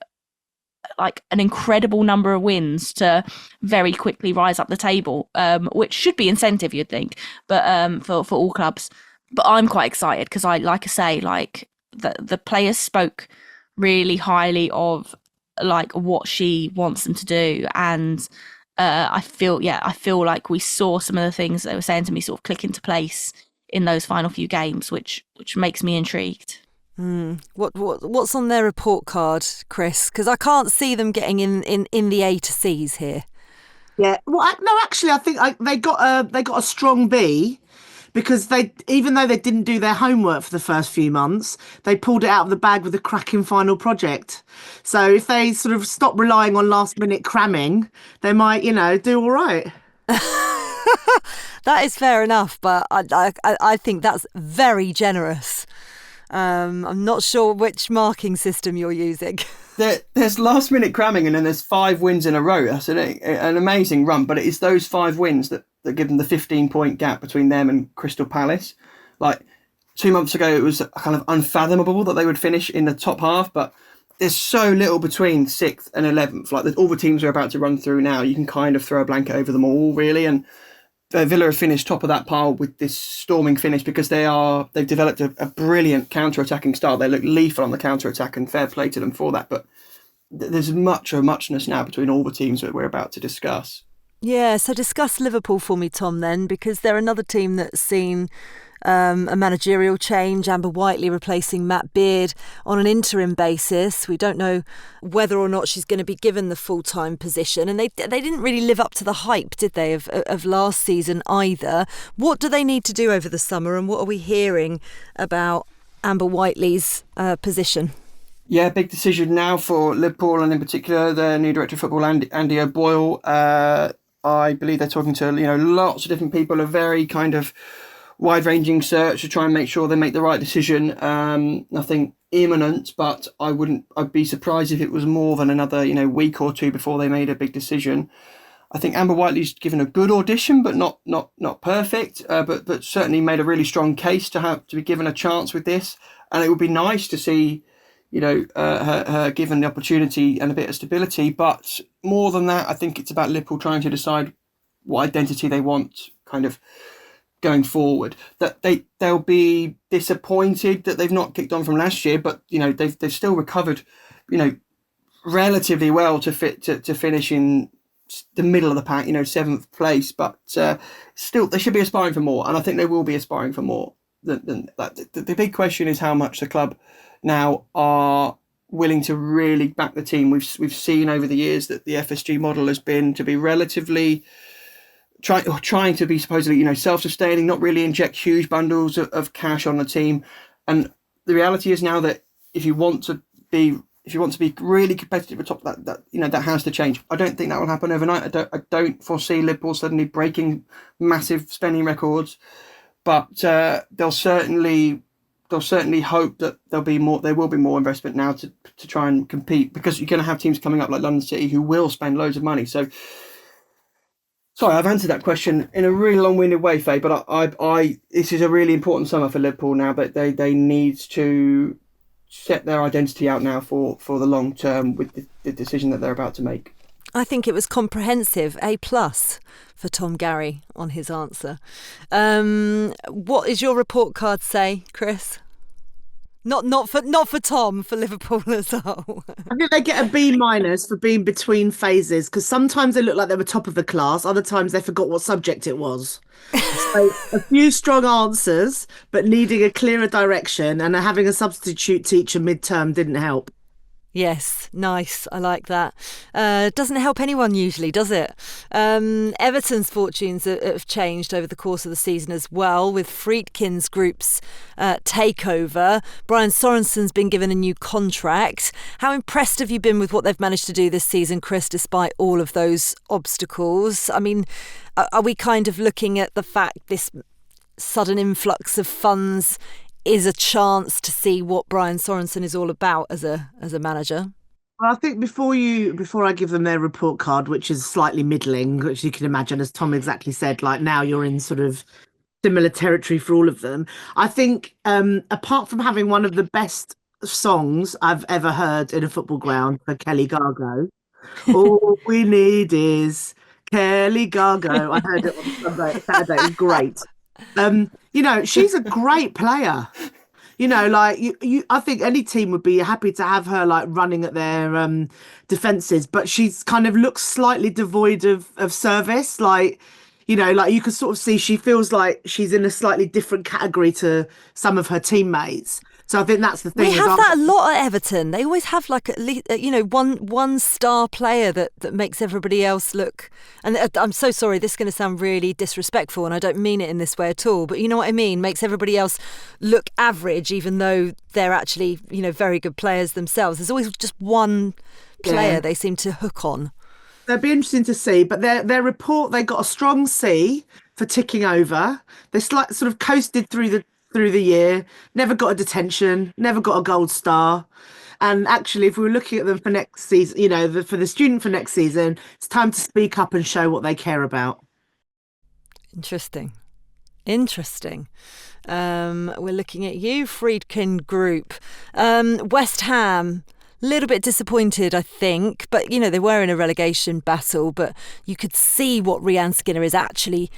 [SPEAKER 3] an incredible number of wins to very quickly rise up the table, which should be incentive, you'd think, but for all clubs. But I'm quite excited because the players spoke really highly of like what she wants them to do. And I feel like we saw some of the things they were saying to me sort of click into place in those final few games, which makes me intrigued.
[SPEAKER 2] What's on their report card, Chris? Because I can't see them getting in the A to C's here.
[SPEAKER 5] Yeah, well, no, actually, I think they got a strong B, because even though they didn't do their homework for the first few months, they pulled it out of the bag with a cracking final project. So if they sort of stop relying on last minute cramming, they might, do all right.
[SPEAKER 2] That is fair enough, but I think that's very generous. I'm not sure which marking system you're using.
[SPEAKER 4] There's last minute cramming, and then there's 5 wins in a row. That's an amazing run, but it is those 5 wins that give them the 15-point gap between them and Crystal Palace. Like 2 months ago, it was kind of unfathomable that they would finish in the top half, but there's so little between 6th and 11th. Like all the teams we're about to run through now, you can kind of throw a blanket over them all, really. And Villa have finished top of that pile with this storming finish because they've developed a brilliant counter-attacking style. They look lethal on the counter-attack, and fair play to them for that. But there's muchness now between all the teams that we're about to discuss.
[SPEAKER 2] Yeah, so discuss Liverpool for me, Tom, then, because they're another team that's seen a managerial change. Amber Whiteley replacing Matt Beard on an interim basis. We don't know whether or not she's going to be given the full-time position, and they didn't really live up to the hype, did they, of last season either. What do they need to do over the summer, and what are we hearing about Amber Whiteley's position?
[SPEAKER 4] Yeah, big decision now for Liverpool, and in particular their new director of football, Andy O'Boyle. I believe they're talking to lots of different people, a very kind of wide-ranging search to try and make sure they make the right decision. Nothing imminent, but I'd be surprised if it was more than another week or two before they made a big decision. I think Amber Whiteley's given a good audition, but not perfect. But certainly made a really strong case to be given a chance with this, and it would be nice to see her given the opportunity and a bit of stability. But more than that, I think it's about Liverpool trying to decide what identity they want kind of going forward. That they'll be disappointed that they've not kicked on from last year, but they've still recovered relatively well to finish in the middle of the pack, 7th place, but still they should be aspiring for more, and I think they will be aspiring for more than that. The big question is how much the club now are willing to really back the team. We've seen over the years that the FSG model has been to be relatively trying to be supposedly self-sustaining, not really inject huge bundles of cash on the team. And the reality is now that if you want to be really competitive at top, that has to change. I don't think that will happen overnight. I don't foresee Liverpool suddenly breaking massive spending records, but they'll certainly hope that there will be more investment now to try and compete, because you're going to have teams coming up like London City who will spend loads of money. So, sorry, I've answered that question in a really long-winded way, Faye, but I this is a really important summer for Liverpool now, but they need to set their identity out now for the long term with the decision that they're about to make.
[SPEAKER 2] I think it was comprehensive, A+ for Tom Garry on his answer. What is your report card say, Chris? Not for Tom, for Liverpool as a whole.
[SPEAKER 5] I think they get a B- for being between phases, because sometimes they look like they were top of the class, other times they forgot what subject it was. So a few strong answers, but needing a clearer direction, and having a substitute teacher mid-term didn't help.
[SPEAKER 2] Yes, nice. I like that. Doesn't help anyone usually, does it? Everton's fortunes have changed over the course of the season as well, with Friedkin's group's takeover. Brian Sorensen's been given a new contract. How impressed have you been with what they've managed to do this season, Chris, despite all of those obstacles? I mean, are we kind of looking at the fact this sudden influx of funds is a chance to see what Brian Sorensen is all about as a manager?
[SPEAKER 5] Well, I think before I give them their report card, which is slightly middling, which you can imagine, as Tom exactly said, like now you're in sort of similar territory for all of them. I think apart from having one of the best songs I've ever heard in a football ground for Kelly Gargo, all we need is Kelly Gargo. I heard it on Saturday. It was great. She's a great player. You know, like I think any team would be happy to have her like running at their defenses, but she's kind of looks slightly devoid of service. Like, you know, like you could sort of see she feels like she's in a slightly different category to some of her teammates. So I think that's the thing.
[SPEAKER 2] We have that a lot at Everton. They always have like at least one star player that makes everybody else look. And I'm so sorry, this is going to sound really disrespectful, and I don't mean it in this way at all. But you know what I mean? Makes everybody else look average, even though they're actually very good players themselves. There's always just one player they seem to hook on.
[SPEAKER 5] They'll be interesting to see, but their report, they got a strong C for ticking over. They sort of coasted through the year, never got a detention, never got a gold star. And actually, if we were looking at them for next season, for the student for next season, it's time to speak up and show what they care about.
[SPEAKER 2] Interesting. We're looking at you, Friedkin Group. West Ham. Little bit disappointed, I think, but they were in a relegation battle, but you could see what Rhian Skinner is actually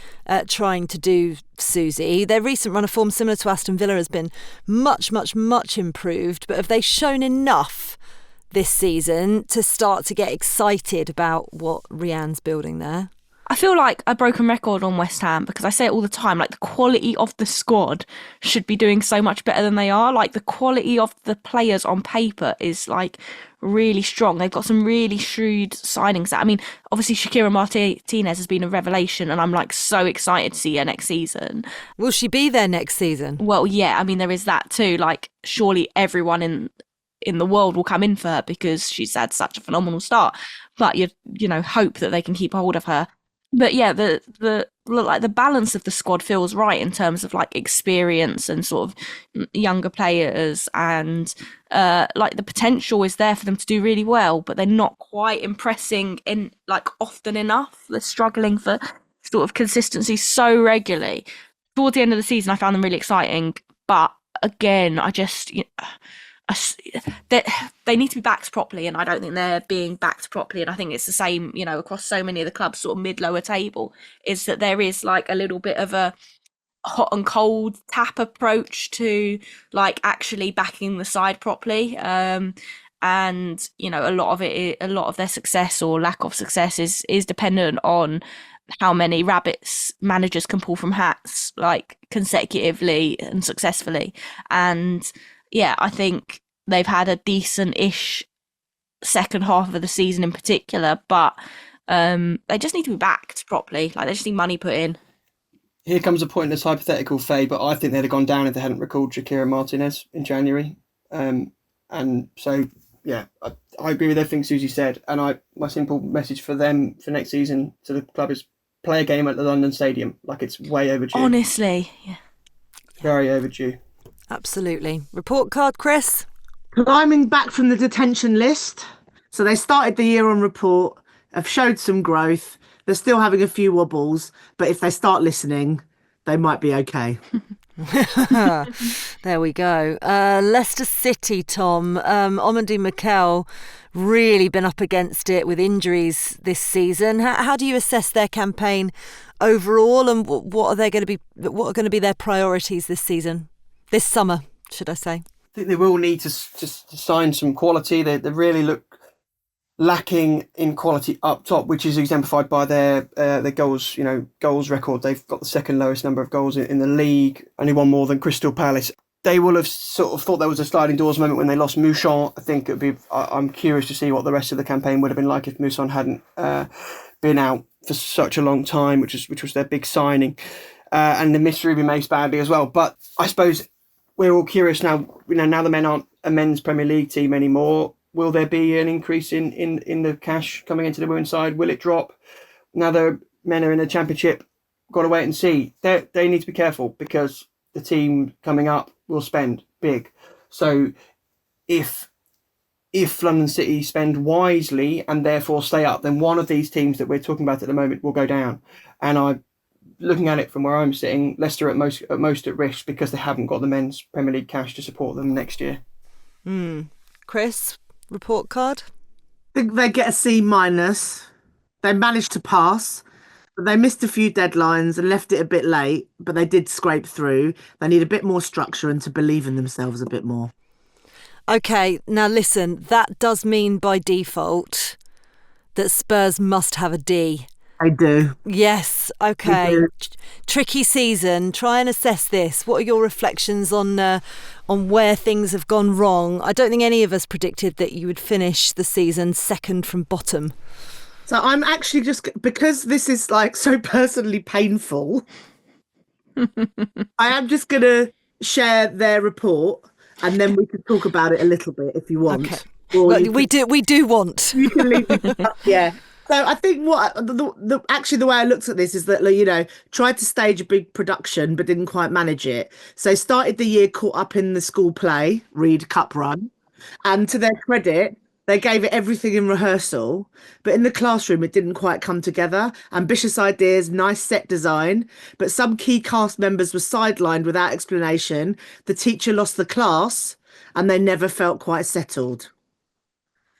[SPEAKER 2] trying to do, Suzy. Their recent run of form, similar to Aston Villa, has been much, much, much improved, but have they shown enough this season to start to get excited about what Rhian's building there?
[SPEAKER 3] I feel like a broken record on West Ham because I say it all the time, like the quality of the squad should be doing so much better than they are. Like the quality of the players on paper is like really strong. They've got some really shrewd signings. I mean, obviously Shakira Martinez has been a revelation and I'm like so excited to see her next season.
[SPEAKER 2] Will she be there next season?
[SPEAKER 3] Well, yeah, I mean, there is that too. Like surely everyone in the world will come in for her because she's had such a phenomenal start. But you hope that they can keep hold of her. But yeah, the balance of the squad feels right in terms of like experience and sort of younger players, and like the potential is there for them to do really well, but they're not quite impressing in like often enough. They're struggling for sort of consistency so regularly. Towards the end of the season, I found them really exciting, but again, I just they need to be backed properly, and I don't think they're being backed properly. And I think it's the same, across so many of the clubs, sort of mid-lower table, is that there is like a little bit of a hot and cold tap approach to like actually backing the side properly. And a lot of their success or lack of success is dependent on how many rabbits managers can pull from hats like consecutively and successfully. And yeah, I think they've had a decent-ish second half of the season in particular, but they just need to be backed properly. Like, they just need money put in.
[SPEAKER 4] Here comes a pointless hypothetical, Faye, but I think they'd have gone down if they hadn't recalled Shakira Martinez in January. And so, yeah, I agree with everything Suzy said. And my simple message for them for next season to the club is play a game at the London Stadium. Like, it's way overdue.
[SPEAKER 3] Honestly, yeah.
[SPEAKER 4] Very overdue.
[SPEAKER 2] Absolutely. Report card, Chris?
[SPEAKER 5] Climbing back from the detention list. So they started the year on report, have showed some growth. They're still having a few wobbles, but if they start listening, they might be okay.
[SPEAKER 2] There we go. Leicester City, Tom. Omandi Mikel really been up against it with injuries this season. How do you assess their campaign overall, and what are going to be their priorities this season? This summer, should I say?
[SPEAKER 4] I think they will need to sign some quality. They really look lacking in quality up top, which is exemplified by their goals record. They've got the second lowest number of goals in the league, only one more than Crystal Palace. They will have sort of thought there was a sliding doors moment when they lost Mouchon. I think I'm curious to see what the rest of the campaign would have been like if Mouchon hadn't been out for such a long time, which was their big signing. And they missed Ruby Mace badly as well. But I suppose we're all curious now. Now the men aren't a men's Premier League team anymore. Will there be an increase in the cash coming into the women's side? Will it drop? Now the men are in the Championship. Got to wait and see. They need to be careful because the team coming up will spend big. So if London City spend wisely and therefore stay up, then one of these teams that we're talking about at the moment will go down. And looking at it from where I'm sitting, Leicester at most at risk because they haven't got the men's Premier League cash to support them next year.
[SPEAKER 2] Chris, report card?
[SPEAKER 5] I think they get a C-. They managed to pass. But they missed a few deadlines and left it a bit late, but they did scrape through. They need a bit more structure and to believe in themselves a bit more.
[SPEAKER 2] Okay, now listen, that does mean by default that Spurs must have a D.
[SPEAKER 5] They do.
[SPEAKER 2] Yes, okay. Tricky season. Try and assess this. What are your reflections on where things have gone wrong? I don't think any of us predicted that you would finish the season second from bottom.
[SPEAKER 5] So I'm actually just, because this is like so personally painful, I am just going to share their report and then we can talk about it a little bit if you want.
[SPEAKER 2] Okay. Well, we do want.
[SPEAKER 5] You can leave it up, yeah. So I think actually the way I looked at this is that, tried to stage a big production but didn't quite manage it. So started the year caught up in the school play, Reed Cup run. And to their credit, they gave it everything in rehearsal, but in the classroom, it didn't quite come together. Ambitious ideas, nice set design, but some key cast members were sidelined without explanation. The teacher lost the class and they never felt quite settled.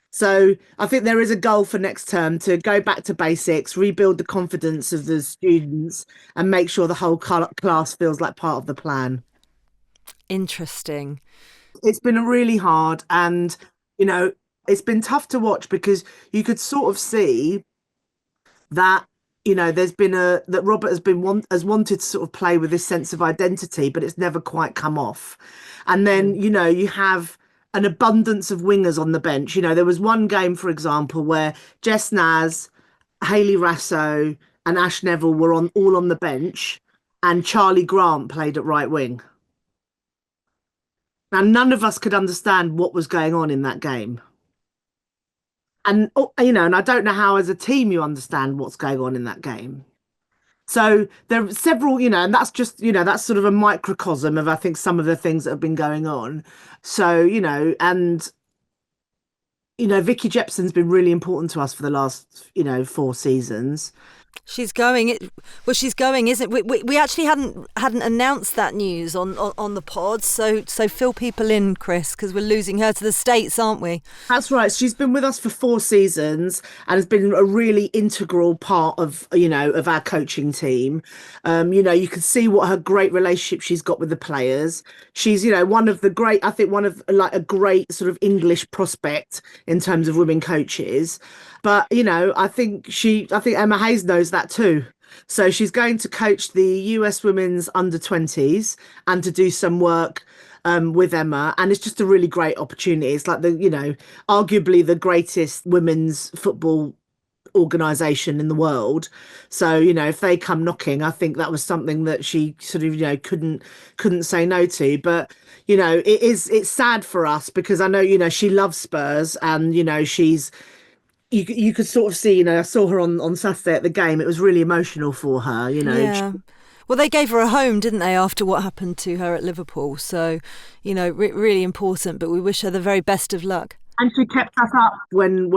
[SPEAKER 5] So I think there is a goal for next term to go back to basics, rebuild the confidence of the students and make sure the whole class feels like part of the plan.
[SPEAKER 2] Interesting.
[SPEAKER 5] It's been really hard and, it's been tough to watch because you could sort of see that, there's been that Robert has wanted to sort of play with this sense of identity, but it's never quite come off. And then, you have an abundance of wingers on the bench. There was one game, for example, where Jess Naz, Hayley Rasso and Ash Neville were all on the bench and Charlie Grant played at right wing. Now, none of us could understand what was going on in that game. And, and I don't know how as a team you understand what's going on in that game. So there are several, and that's just, that's sort of a microcosm of, I think, some of the things that have been going on. So, and, Vicky Jepson's been really important to us for the last, 4 seasons.
[SPEAKER 2] She's going, isn't it? We actually hadn't announced that news on the pod, so fill people in, Chris, because we're losing her to the States, aren't we?
[SPEAKER 5] That's right. She's been with us for 4 seasons and has been a really integral part of, of our coaching team. You can see what her great relationship she's got with the players. She's, one of a great sort of English prospect in terms of women coaches. But, I think Emma Hayes knows that too. So she's going to coach the US women's under-20s and to do some work with Emma. And it's just a really great opportunity. It's like arguably the greatest women's football organisation in the world. So, if they come knocking, I think that was something that she sort of, couldn't say no to. But, it's sad for us because I know, she loves Spurs and, she's, you could sort of see, I saw her on Saturday at the game. It was really emotional for her,
[SPEAKER 2] Yeah. Well, they gave her a home, didn't they, after what happened to her at Liverpool? So, really important, but we wish her the very best of luck.
[SPEAKER 5] And she kept us up when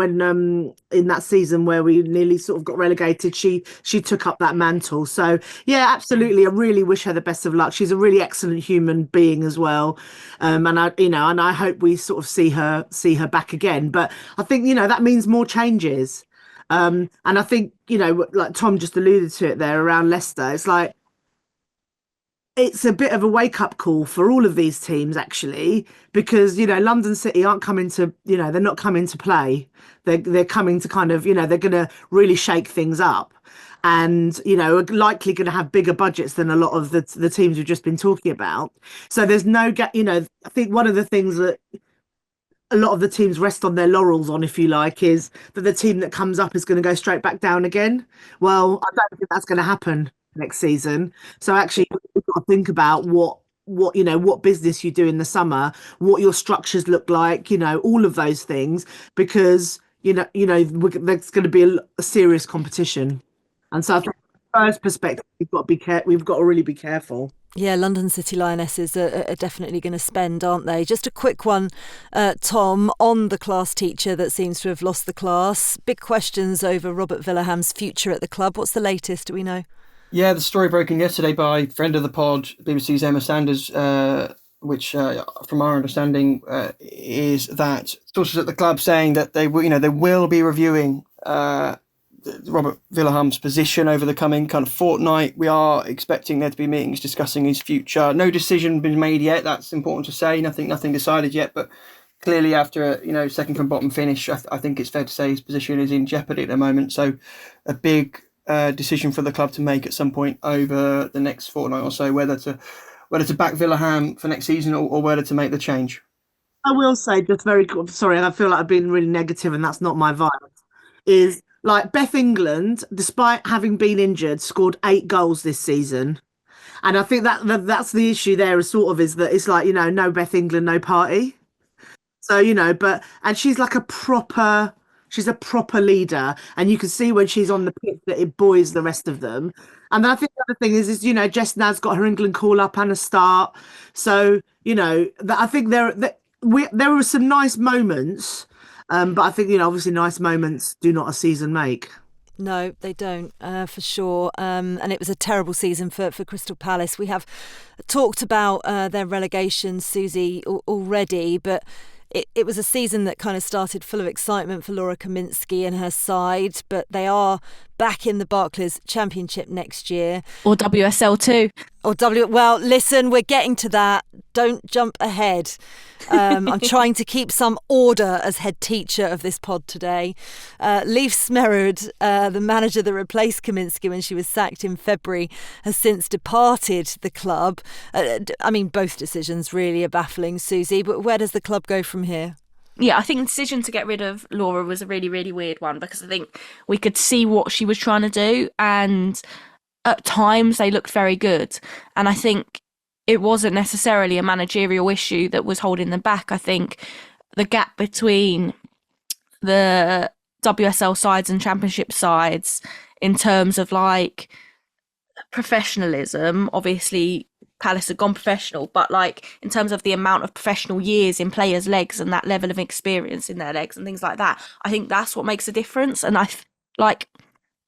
[SPEAKER 5] in that season where we nearly sort of got relegated. She took up that mantle. So yeah, absolutely. I really wish her the best of luck. She's a really excellent human being as well. And I hope we sort of see her back again. But I think that means more changes. And I think like Tom just alluded to it there around Leicester. It's like, it's a bit of a wake-up call for all of these teams, actually, because, London City aren't coming to, they're not coming to play. They're coming to kind of, they're going to really shake things up and, are likely going to have bigger budgets than a lot of the teams we've just been talking about. So there's no, I think one of the things that a lot of the teams rest on their laurels on, if you like, is that the team that comes up is going to go straight back down again. Well, I don't think that's going to happen next season. So actually we've got to think about what business you do in the summer, what your structures look like, all of those things, because there's going to be a serious competition. And so I think from first perspective we've got to really be careful.
[SPEAKER 2] Yeah, London City Lionesses are definitely going to spend, aren't they? Just a quick one, Tom, on the class teacher that seems to have lost the class. Big questions over Robert Villaham's future at the club. What's the latest? Do we know?
[SPEAKER 4] Yeah, the story broken yesterday by friend of the pod, BBC's Emma Sanders, which, from our understanding, is that sources at the club saying that they will be reviewing Robert Villaham's position over the coming kind of fortnight. We are expecting there to be meetings discussing his future. No decision been made yet. That's important to say. Nothing decided yet. But clearly, after a second from bottom finish, I think it's fair to say his position is in jeopardy at the moment. So, a big decision for the club to make at some point over the next fortnight or so, whether to back Villaham for next season or whether to make the change.
[SPEAKER 5] I will say, just very sorry, and I feel like I've been really negative, and that's not my vibe. Is like Beth England, despite having been injured, scored 8 goals this season. And I think that's the issue there is that it's like, no Beth England, no party. So, and she's like she's a proper leader. And you can see when she's on the pitch that it buoys the rest of them. And then I think the other thing is Jess Nad's got her England call up and a start. So, I think there were some nice moments. But I think, obviously nice moments do not a season make.
[SPEAKER 2] No, they don't, for sure. And it was a terrible season for Crystal Palace. We have talked about their relegation, Suzy, already, but it was a season that kind of started full of excitement for Laura Kaminsky and her side, but they are back in the Barclays Championship next year.
[SPEAKER 3] Or WSL too.
[SPEAKER 2] Well, listen, we're getting to that. Don't jump ahead. I'm trying to keep some order as head teacher of this pod today. Leif Smerud, the manager that replaced Kaminsky when she was sacked in February, has since departed the club. Both decisions really are baffling, Suzy, but where does the club go from here?
[SPEAKER 3] Yeah, I think the decision to get rid of Laura was a really, really weird one because I think we could see what she was trying to do and at times they looked very good. And I think it wasn't necessarily a managerial issue that was holding them back. I think the gap between the WSL sides and Championship sides in terms of like professionalism, obviously Palace had gone professional, but like in terms of the amount of professional years in players' legs and that level of experience in their legs and things like that, I think that's what makes a difference. And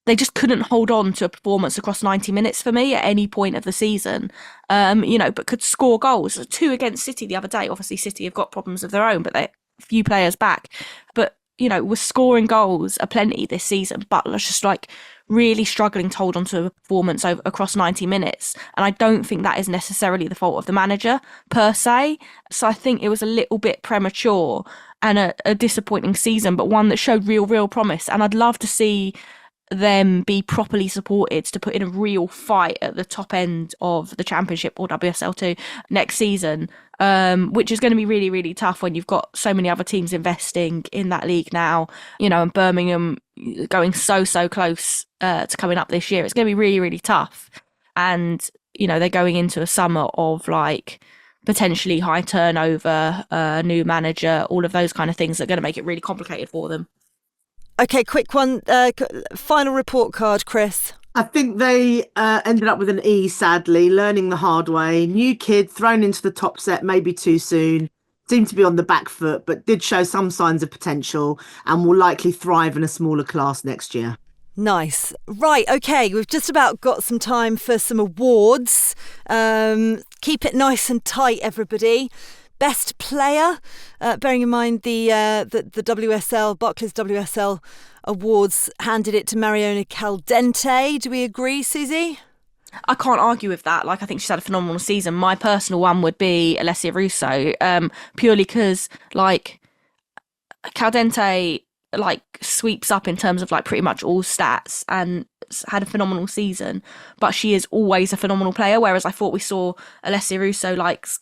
[SPEAKER 3] they just couldn't hold on to a performance across 90 minutes for me at any point of the season, but could score goals. 2 against City the other day. Obviously City have got problems of their own, but they're a few players back. But, was scoring goals aplenty this season, but just like really struggling to hold on to a performance across 90 minutes. And I don't think that is necessarily the fault of the manager per se. So I think it was a little bit premature and a disappointing season, but one that showed real promise. And I'd love to see them be properly supported to put in a real fight at the top end of the Championship or WSL2 next season, which is going to be really, really tough when you've got so many other teams investing in that league now, and Birmingham going so close to coming up this year. It's going to be really, really tough. And, they're going into a summer of like potentially high turnover, new manager, all of those kind of things that are going to make it really complicated for them.
[SPEAKER 2] Okay, quick one. Final report card, Chris.
[SPEAKER 5] I think they ended up with an E, sadly, learning the hard way. New kid thrown into the top set, maybe too soon. Seemed to be on the back foot, but did show some signs of potential and will likely thrive in a smaller class next year.
[SPEAKER 2] Nice. Right, okay, we've just about got some time for some awards. Keep it nice and tight, everybody. Best player, bearing in mind the WSL, Barclays WSL Awards handed it to Mariona Caldente. Do we agree, Suzy?
[SPEAKER 3] I can't argue with that. I think she's had a phenomenal season. My personal one would be Alessia Russo, purely because, Caldente, sweeps up in terms of, pretty much all stats and had a phenomenal season, but she is always a phenomenal player, whereas I thought we saw Alessia Russo,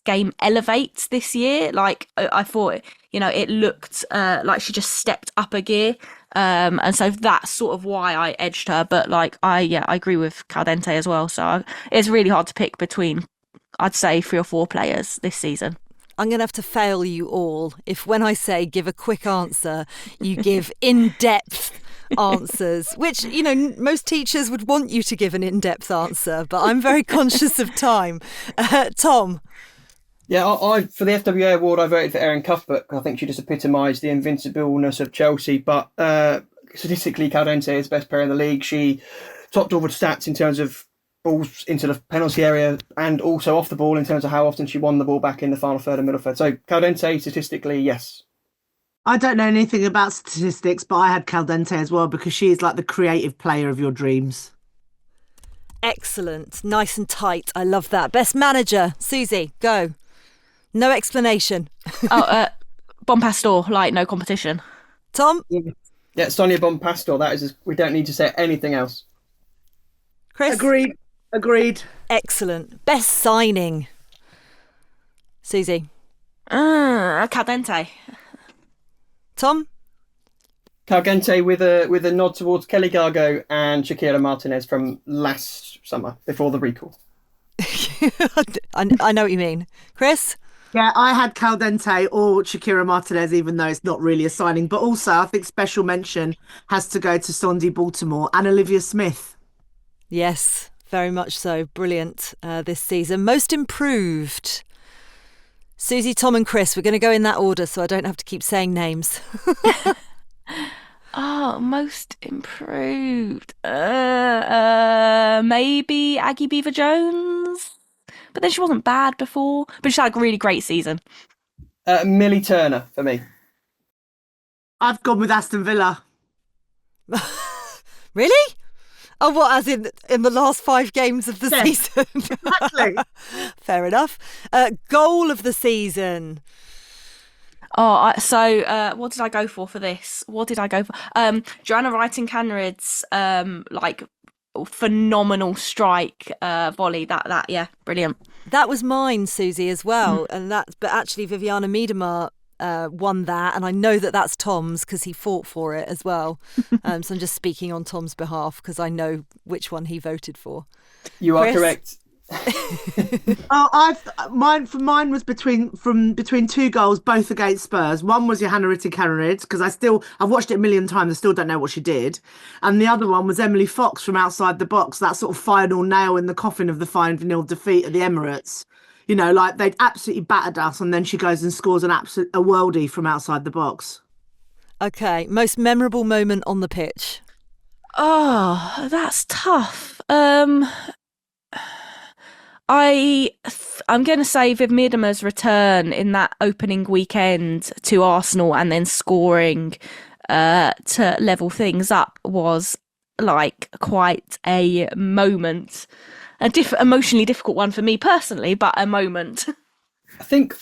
[SPEAKER 3] game elevate this year. I thought, it looked like she just stepped up a gear. And so that's sort of why I edged her. But I agree with Caldente as well. So it's really hard to pick between, I'd say, 3 or 4 players this season.
[SPEAKER 2] I'm going to have to fail you all if when I say give a quick answer, you give in-depth answers, which, most teachers would want you to give an in-depth answer, but I'm very conscious of time. Tom?
[SPEAKER 4] Yeah, I for the FWA award, I voted for Erin Cuthbert. I think she just epitomised the invincibleness of Chelsea. But statistically, Caldente is the best player in the league. She topped all the stats in terms of balls into the penalty area and also off the ball in terms of how often she won the ball back in the final third and middle third. So Caldente, statistically, yes.
[SPEAKER 5] I don't know anything about statistics, but I had Caldente as well because she is like the creative player of your dreams.
[SPEAKER 2] Excellent. Nice and tight. I love that. Best manager. Suzy, go. No explanation.
[SPEAKER 3] Bon Pastor, like no competition.
[SPEAKER 2] Tom?
[SPEAKER 4] Yeah, Sonia Bonpastor. That is, we don't need to say anything else.
[SPEAKER 2] Chris?
[SPEAKER 5] Agreed.
[SPEAKER 2] Excellent. Best signing. Suzy?
[SPEAKER 3] Caldente.
[SPEAKER 2] Tom?
[SPEAKER 4] Cargente with a nod towards Kelly Gargo and Shakira Martinez from last summer before the recall.
[SPEAKER 2] I know what you mean. Chris?
[SPEAKER 5] Yeah, I had Caldente or Shakira Martinez, even though it's not really a signing. But also, I think special mention has to go to Sondi Baltimore and Olivia Smith.
[SPEAKER 2] Yes, very much so. Brilliant this season. Most improved. Suzy, Tom and Chris. We're going to go in that order so I don't have to keep saying names.
[SPEAKER 3] Most improved. Maybe Aggie Beaver-Jones. But then she wasn't bad before. But she had a really great season.
[SPEAKER 4] Millie Turner for me.
[SPEAKER 5] I've gone with Aston Villa.
[SPEAKER 2] Really? Oh, what, as in the last 5 games of the season?
[SPEAKER 5] Exactly.
[SPEAKER 2] Fair enough. Goal of the season.
[SPEAKER 3] What did I go for this? What did I go for? Joanna Wrighton-Canrid's phenomenal strike volley. That yeah, brilliant.
[SPEAKER 2] That was mine, Suzy, as well. But actually Viviana Miedema won that, and I know that that's Tom's because he fought for it as well. So I'm just speaking on Tom's behalf because I know which one he voted for.
[SPEAKER 4] You are correct.
[SPEAKER 5] Mine was between 2 goals, both against Spurs. One was Johanna Wrighton-Canrid because I've watched it a million times. I still don't know what she did, and the other one was Emily Fox from outside the box. That sort of final nail in the coffin of the 5-0 defeat at the Emirates. You know, like they'd absolutely battered us, and then she goes and scores a worldie from outside the box.
[SPEAKER 2] Okay, most memorable moment on the pitch.
[SPEAKER 3] Oh, that's tough. I'm going to say Viv Miedema's return in that opening weekend to Arsenal and then scoring to level things up was like quite a moment. Emotionally difficult one for me personally, but a moment.
[SPEAKER 4] I think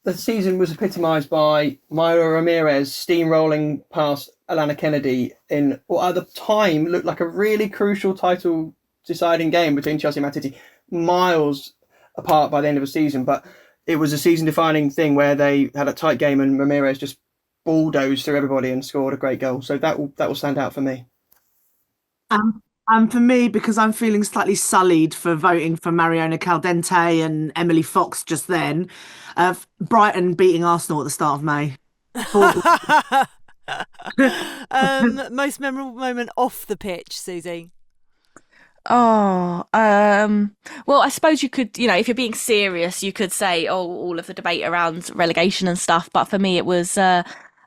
[SPEAKER 4] the season was epitomised by Myra Ramirez steamrolling past Alana Kennedy in what at the time looked like a really crucial title deciding game between Chelsea and Man City, miles apart by the end of the season. But it was a season defining thing where they had a tight game and Ramirez just bulldozed through everybody and scored a great goal. So that will stand out for me.
[SPEAKER 5] And for me, because I'm feeling slightly sullied for voting for Mariona Caldente and Emily Fox just then, Brighton beating Arsenal at the start of May.
[SPEAKER 2] Most memorable moment off the pitch, Suzy?
[SPEAKER 3] Well, I suppose you could, if you're being serious, you could say, all of the debate around relegation and stuff. But for me, it was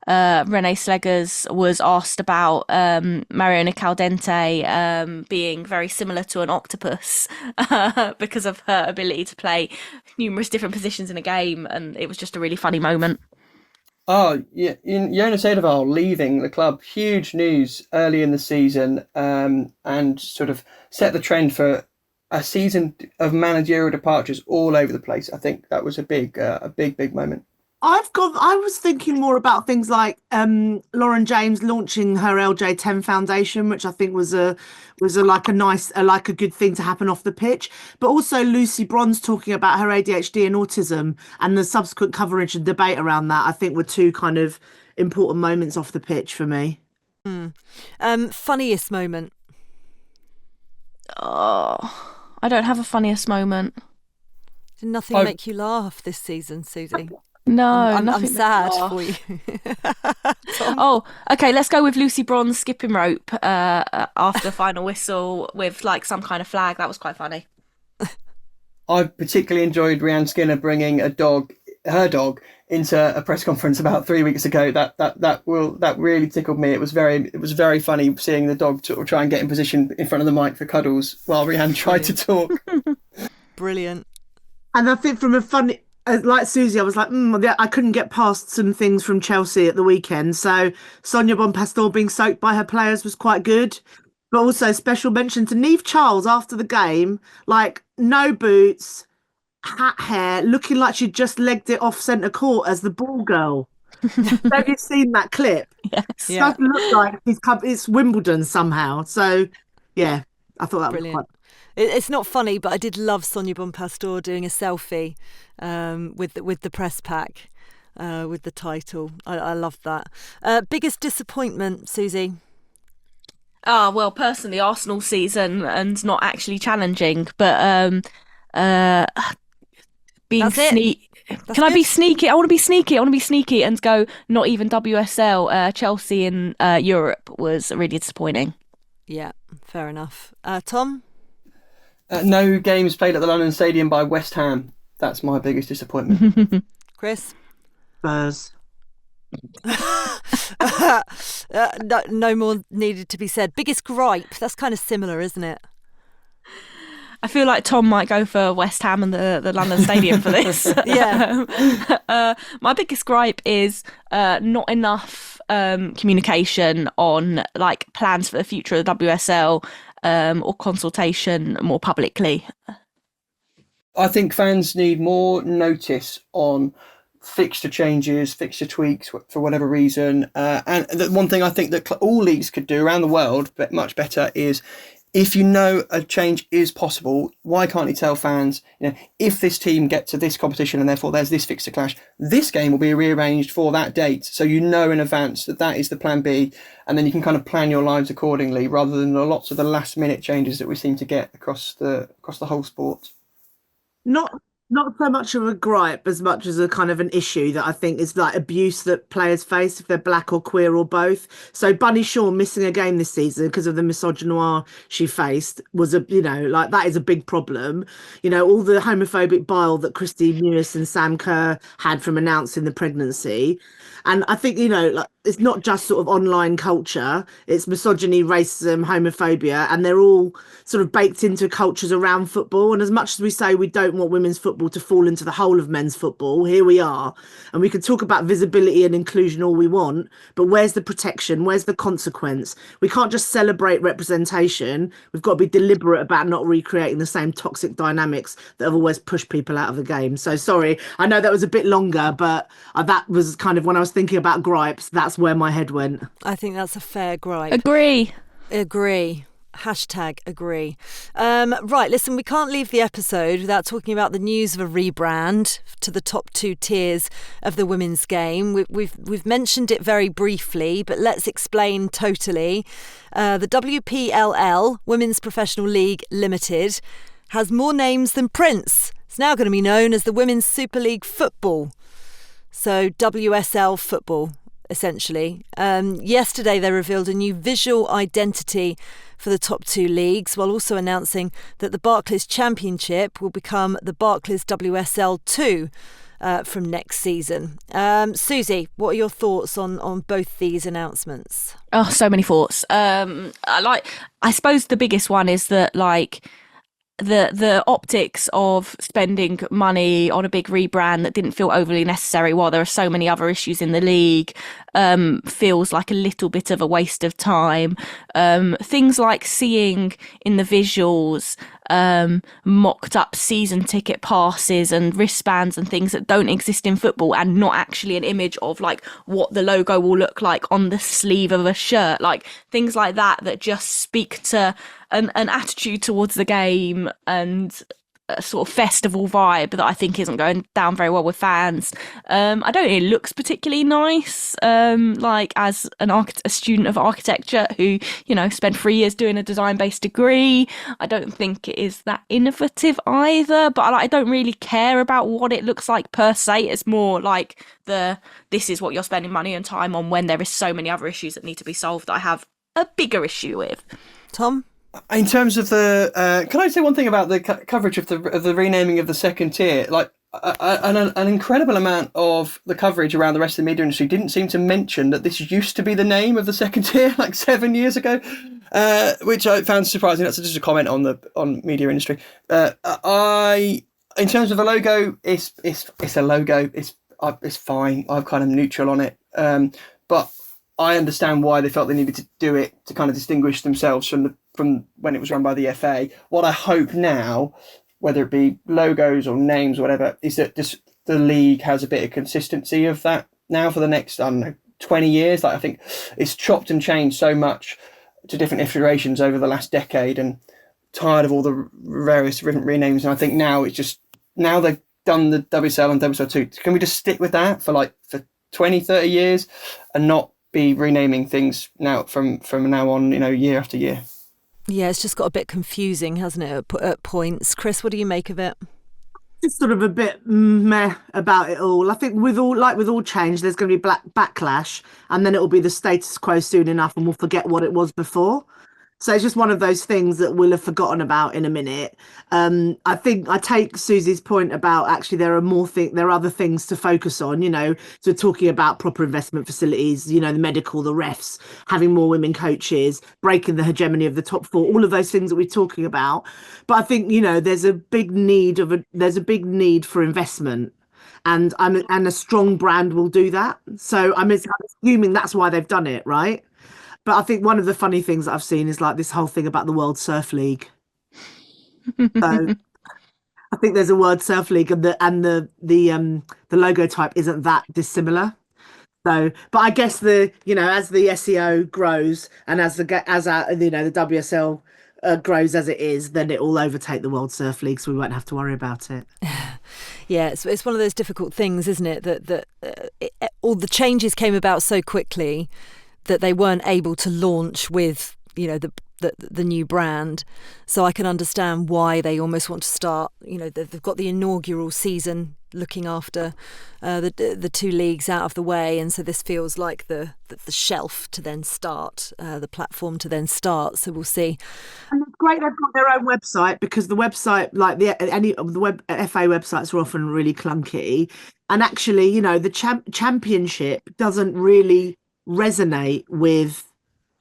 [SPEAKER 3] Renee Sleggers was asked about Mariona Caldente being very similar to an octopus because of her ability to play numerous different positions in a game, and it was just a really funny moment.
[SPEAKER 4] Oh, yeah, Jonas Edeval leaving the club, huge news early in the season, and sort of set the trend for a season of managerial departures all over the place. I think that was a big moment.
[SPEAKER 5] I was thinking more about things like Lauren James launching her LJ10 Foundation, which I think was a good thing to happen off the pitch. But also Lucy Bronze talking about her ADHD and autism, and the subsequent coverage and debate around that, I think were 2 kind of important moments off the pitch for me.
[SPEAKER 2] Funniest moment?
[SPEAKER 3] Oh, I don't have a funniest moment.
[SPEAKER 2] Did nothing make you laugh this season, Suzy?
[SPEAKER 3] No,
[SPEAKER 2] I'm sad for you.
[SPEAKER 3] Oh, okay, let's go with Lucy Bronze skipping rope after the final whistle with like some kind of flag. That was quite funny.
[SPEAKER 4] I particularly enjoyed Rhiannon Skinner bringing her dog into a press conference about 3 weeks ago. That really tickled me. It was very funny seeing the dog sort of try and get in position in front of the mic for cuddles while Rhiannon tried to talk.
[SPEAKER 2] Brilliant.
[SPEAKER 5] And I think from a like Susie, I was like, I couldn't get past some things from Chelsea at the weekend. So Sonia Bonpastor being soaked by her players was quite good. But also special mention to Niamh Charles after the game, like no boots, hat hair, looking like she'd just legged it off centre court as the ball girl. Have you seen that clip?
[SPEAKER 3] Yes.
[SPEAKER 2] Yeah.
[SPEAKER 5] Doesn't look like it's Wimbledon somehow. So yeah, I thought that
[SPEAKER 2] Brilliant.
[SPEAKER 5] was quite.
[SPEAKER 2] It's not funny, but I did love Sonia Bonpastor doing a selfie with the press pack with the title. I loved that. Biggest disappointment, Susie?
[SPEAKER 3] Well, personally, Arsenal season and not actually challenging, but being
[SPEAKER 2] That's it.
[SPEAKER 3] sneaky. Can I be sneaky? I want to be sneaky. I want to be sneaky and go not even WSL. Chelsea in Europe was really disappointing.
[SPEAKER 2] Yeah, fair enough. Tom?
[SPEAKER 4] No games played at the London Stadium by West Ham. That's my biggest disappointment.
[SPEAKER 2] Chris?
[SPEAKER 5] Spurs.
[SPEAKER 2] No more needed to be said. Biggest gripe? That's kind of similar, isn't it?
[SPEAKER 3] I feel like Tom might go for West Ham and the London Stadium for this.
[SPEAKER 2] Yeah.
[SPEAKER 3] My biggest gripe is not enough communication on like plans for the future of the WSL or consultation more publicly.
[SPEAKER 4] I think fans need more notice on fixture changes, fixture tweaks for whatever reason. And the one thing I think that all leagues could do around the world, but much better, is if you know a change is possible, why can't you tell fans, if this team get to this competition and therefore there's this fixture clash, this game will be rearranged for that date. So you know in advance that is the plan B, and then you can kind of plan your lives accordingly rather than lots of the last minute changes that we seem to get across the whole sport.
[SPEAKER 5] Not so much of a gripe as much as a kind of an issue that I think is like abuse that players face if they're black or queer or both. So Bunny Shaw missing a game this season because of the misogynoir she faced was that is a big problem. All the homophobic bile that Christy Mewis and Sam Kerr had from announcing the pregnancy. And I think, it's not just sort of online culture, it's misogyny, racism, homophobia, and they're all sort of baked into cultures around football. And as much as we say we don't want women's football to fall into the whole of men's football, here we are. And we can talk about visibility and inclusion all we want, but where's the protection? Where's the consequence? We can't just celebrate representation. We've got to be deliberate about not recreating the same toxic dynamics that have always pushed people out of the game. So sorry, I know that was a bit longer, but that was kind of when I was thinking about gripes, that's where my head went.
[SPEAKER 2] I think that's a fair gripe.
[SPEAKER 3] Agree.
[SPEAKER 2] Hashtag agree. Right, listen, we can't leave the episode without talking about the news of a rebrand to the top two tiers of the women's game. We've mentioned it very briefly, but let's explain totally. The WPLL, Women's Professional League Limited, has more names than Prince. It's now going to be known as the Women's Super League Football. So WSL football, essentially. Yesterday they revealed a new visual identity for the top two leagues, while also announcing that the Barclays Championship will become the Barclays WSL 2 from next season. Susie, what are your thoughts on both these announcements?
[SPEAKER 3] Oh, so many thoughts. I suppose the biggest one is that the optics of spending money on a big rebrand that didn't feel overly necessary while there are so many other issues in the league feels like a little bit of a waste of time. Things like seeing in the visuals mocked up season ticket passes and wristbands and things that don't exist in football, and not actually an image of like what the logo will look like on the sleeve of a shirt, like things like that just speak to an attitude towards the game and a sort of festival vibe that I think isn't going down very well with fans. I don't think it looks particularly nice. Like as a student of architecture who, spent 3 years doing a design-based degree, I don't think it is that innovative either. But I don't really care about what it looks like per se. It's more like this is what you're spending money and time on when there is so many other issues that need to be solved that I have a bigger issue with.
[SPEAKER 2] Tom?
[SPEAKER 4] In terms of can I say one thing about the coverage of the renaming of the second tier? Like an incredible amount of the coverage around the rest of the media industry didn't seem to mention that this used to be the name of the second tier like 7 years ago, which I found surprising. That's just a comment on media industry. In terms of a logo, it's a logo. It's fine. I'm kind of neutral on it. But I understand why they felt they needed to do it to kind of distinguish themselves from when it was run by the FA. What I hope now, whether it be logos or names or whatever, is that the league has a bit of consistency of that now for the next, 20 years. Like, I think it's chopped and changed so much to different iterations over the last decade, and tired of all the various different renames. And I think now they've done the WSL and WSL2. Can we just stick with that for 20, 30 years and not be renaming things now from now on, year after year?
[SPEAKER 2] Yeah, it's just got a bit confusing, hasn't it, at points. Chris, what do you make of it?
[SPEAKER 5] It's sort of a bit meh about it all. I think with all change, there's going to be backlash, and then it will be the status quo soon enough, and we'll forget what it was before. So it's just one of those things that we'll have forgotten about in a minute. I think I take Suzy's point about actually there are other things to focus on, so talking about proper investment facilities, the medical, the refs, having more women coaches, breaking the hegemony of the top four, all of those things that we're talking about. But I think, there's a big need for investment. And a strong brand will do that. So I'm assuming that's why they've done it, right? But I think one of the funny things that I've seen is this whole thing about the World Surf League. So I think there's a World Surf League, and the logo type isn't that dissimilar. So, but I guess as the SEO grows and as the WSL grows as it is, then it will overtake the World Surf League, so we won't have to worry about it.
[SPEAKER 2] Yeah, it's one of those difficult things, isn't it? That all the changes came about so quickly that they weren't able to launch with, the new brand. So I can understand why they almost want to start, they've got the inaugural season looking after the two leagues out of the way. And so this feels like the shelf to then start, the platform to then start. So we'll see.
[SPEAKER 5] And it's great they've got their own website, because the website, any of the FA websites are often really clunky. And actually, the championship doesn't really resonate with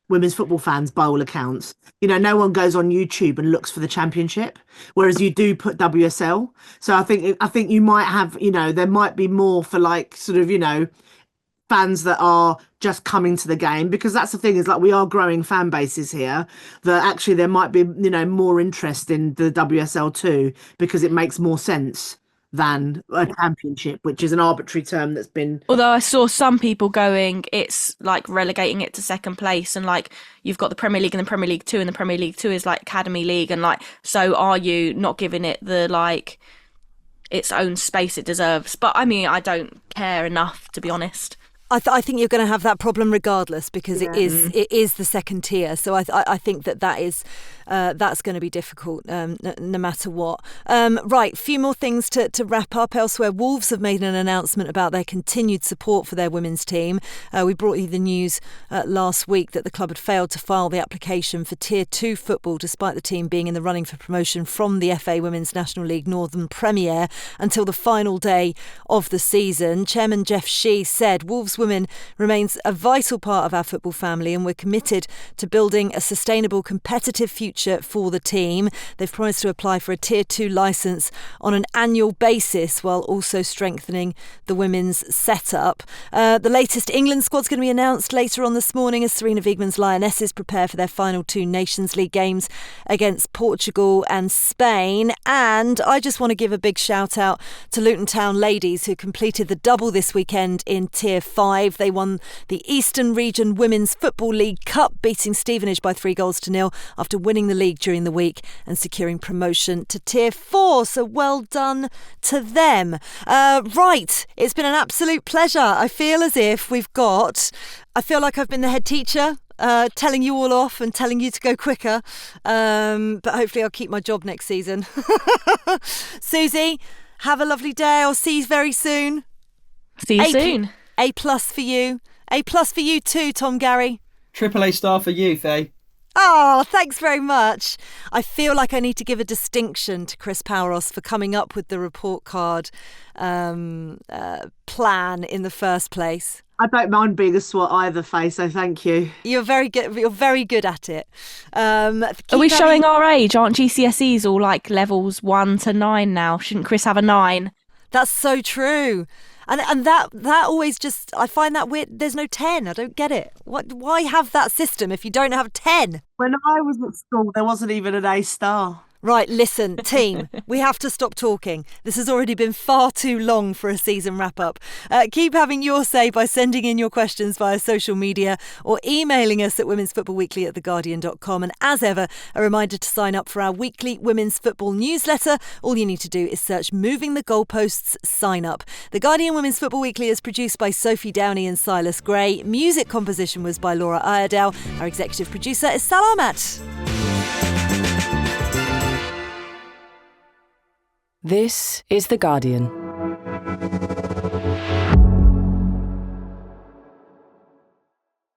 [SPEAKER 5] women's football fans by all accounts. No one goes on YouTube and looks for the championship, whereas you do put WSL. So I think you might have, there might be more for fans that are just coming to the game, because that's the thing, is we are growing fan bases here, that actually there might be, more interest in the WSL too, because it makes more sense than a championship, which is an arbitrary term that's been...
[SPEAKER 3] Although I saw some people going, it's relegating it to second place, and you've got the Premier League and the Premier League 2, and the Premier League 2 is Academy League, and so are you not giving it the its own space it deserves? But I mean, I don't care enough, to be honest.
[SPEAKER 2] I think you're going to have that problem regardless, because it is the second tier. So I think that is that's going to be difficult no matter what. Right, few more things to wrap up. Elsewhere, Wolves have made an announcement about their continued support for their women's team. We brought you the news last week that the club had failed to file the application for Tier 2 football, despite the team being in the running for promotion from the FA Women's National League Northern Premier until the final day of the season. Chairman Jeff Shee said, "Wolves Women remains a vital part of our football family, and we're committed to building a sustainable, competitive future for the team." They've promised to apply for a Tier 2 licence on an annual basis, while also strengthening the women's setup. The latest England squad's going to be announced later on this morning as Serena Wiegman's Lionesses prepare for their final two Nations League games against Portugal and Spain. And I just want to give a big shout out to Luton Town Ladies, who completed the double this weekend in Tier 5. They won the Eastern Region Women's Football League Cup, beating Stevenage by 3-0 after winning the league during the week and securing promotion to Tier 4. So well done to them. Right, it's been an absolute pleasure. I feel like I've been the head teacher, telling you all off and telling you to go quicker. But hopefully I'll keep my job next season. Suzy, have a lovely day. I'll see you very soon.
[SPEAKER 3] See you soon.
[SPEAKER 2] A+ for you. A+ for you too, Tom Garry.
[SPEAKER 4] AAA star for you, Faye.
[SPEAKER 2] Oh, thanks very much. I feel like I need to give a distinction to Chris Paouros for coming up with the report card plan in the first place.
[SPEAKER 5] I don't mind being a swot either, Faye, so thank you.
[SPEAKER 2] You're very good. You're very good at it.
[SPEAKER 3] Are we showing our age? Aren't GCSEs all like levels 1 to 9 now? Shouldn't Chris have a 9?
[SPEAKER 2] That's so true. And that always just, I find that weird. There's no 10. I don't get it. Why have that system if you don't have 10?
[SPEAKER 5] When I was at school, there wasn't even an A star.
[SPEAKER 2] Right, listen, team, we have to stop talking. This has already been far too long for a season wrap-up. Keep having your say by sending in your questions via social media or emailing us at womensfootballweekly@theguardian.com. And as ever, a reminder to sign up for our weekly women's football newsletter. All you need to do is search Moving the Goalposts Sign Up. The Guardian Women's Football Weekly is produced by Sophie Downey and Silas Gray. Music composition was by Laura Iredale. Our executive producer is Sal Ahmat.
[SPEAKER 7] This is The Guardian.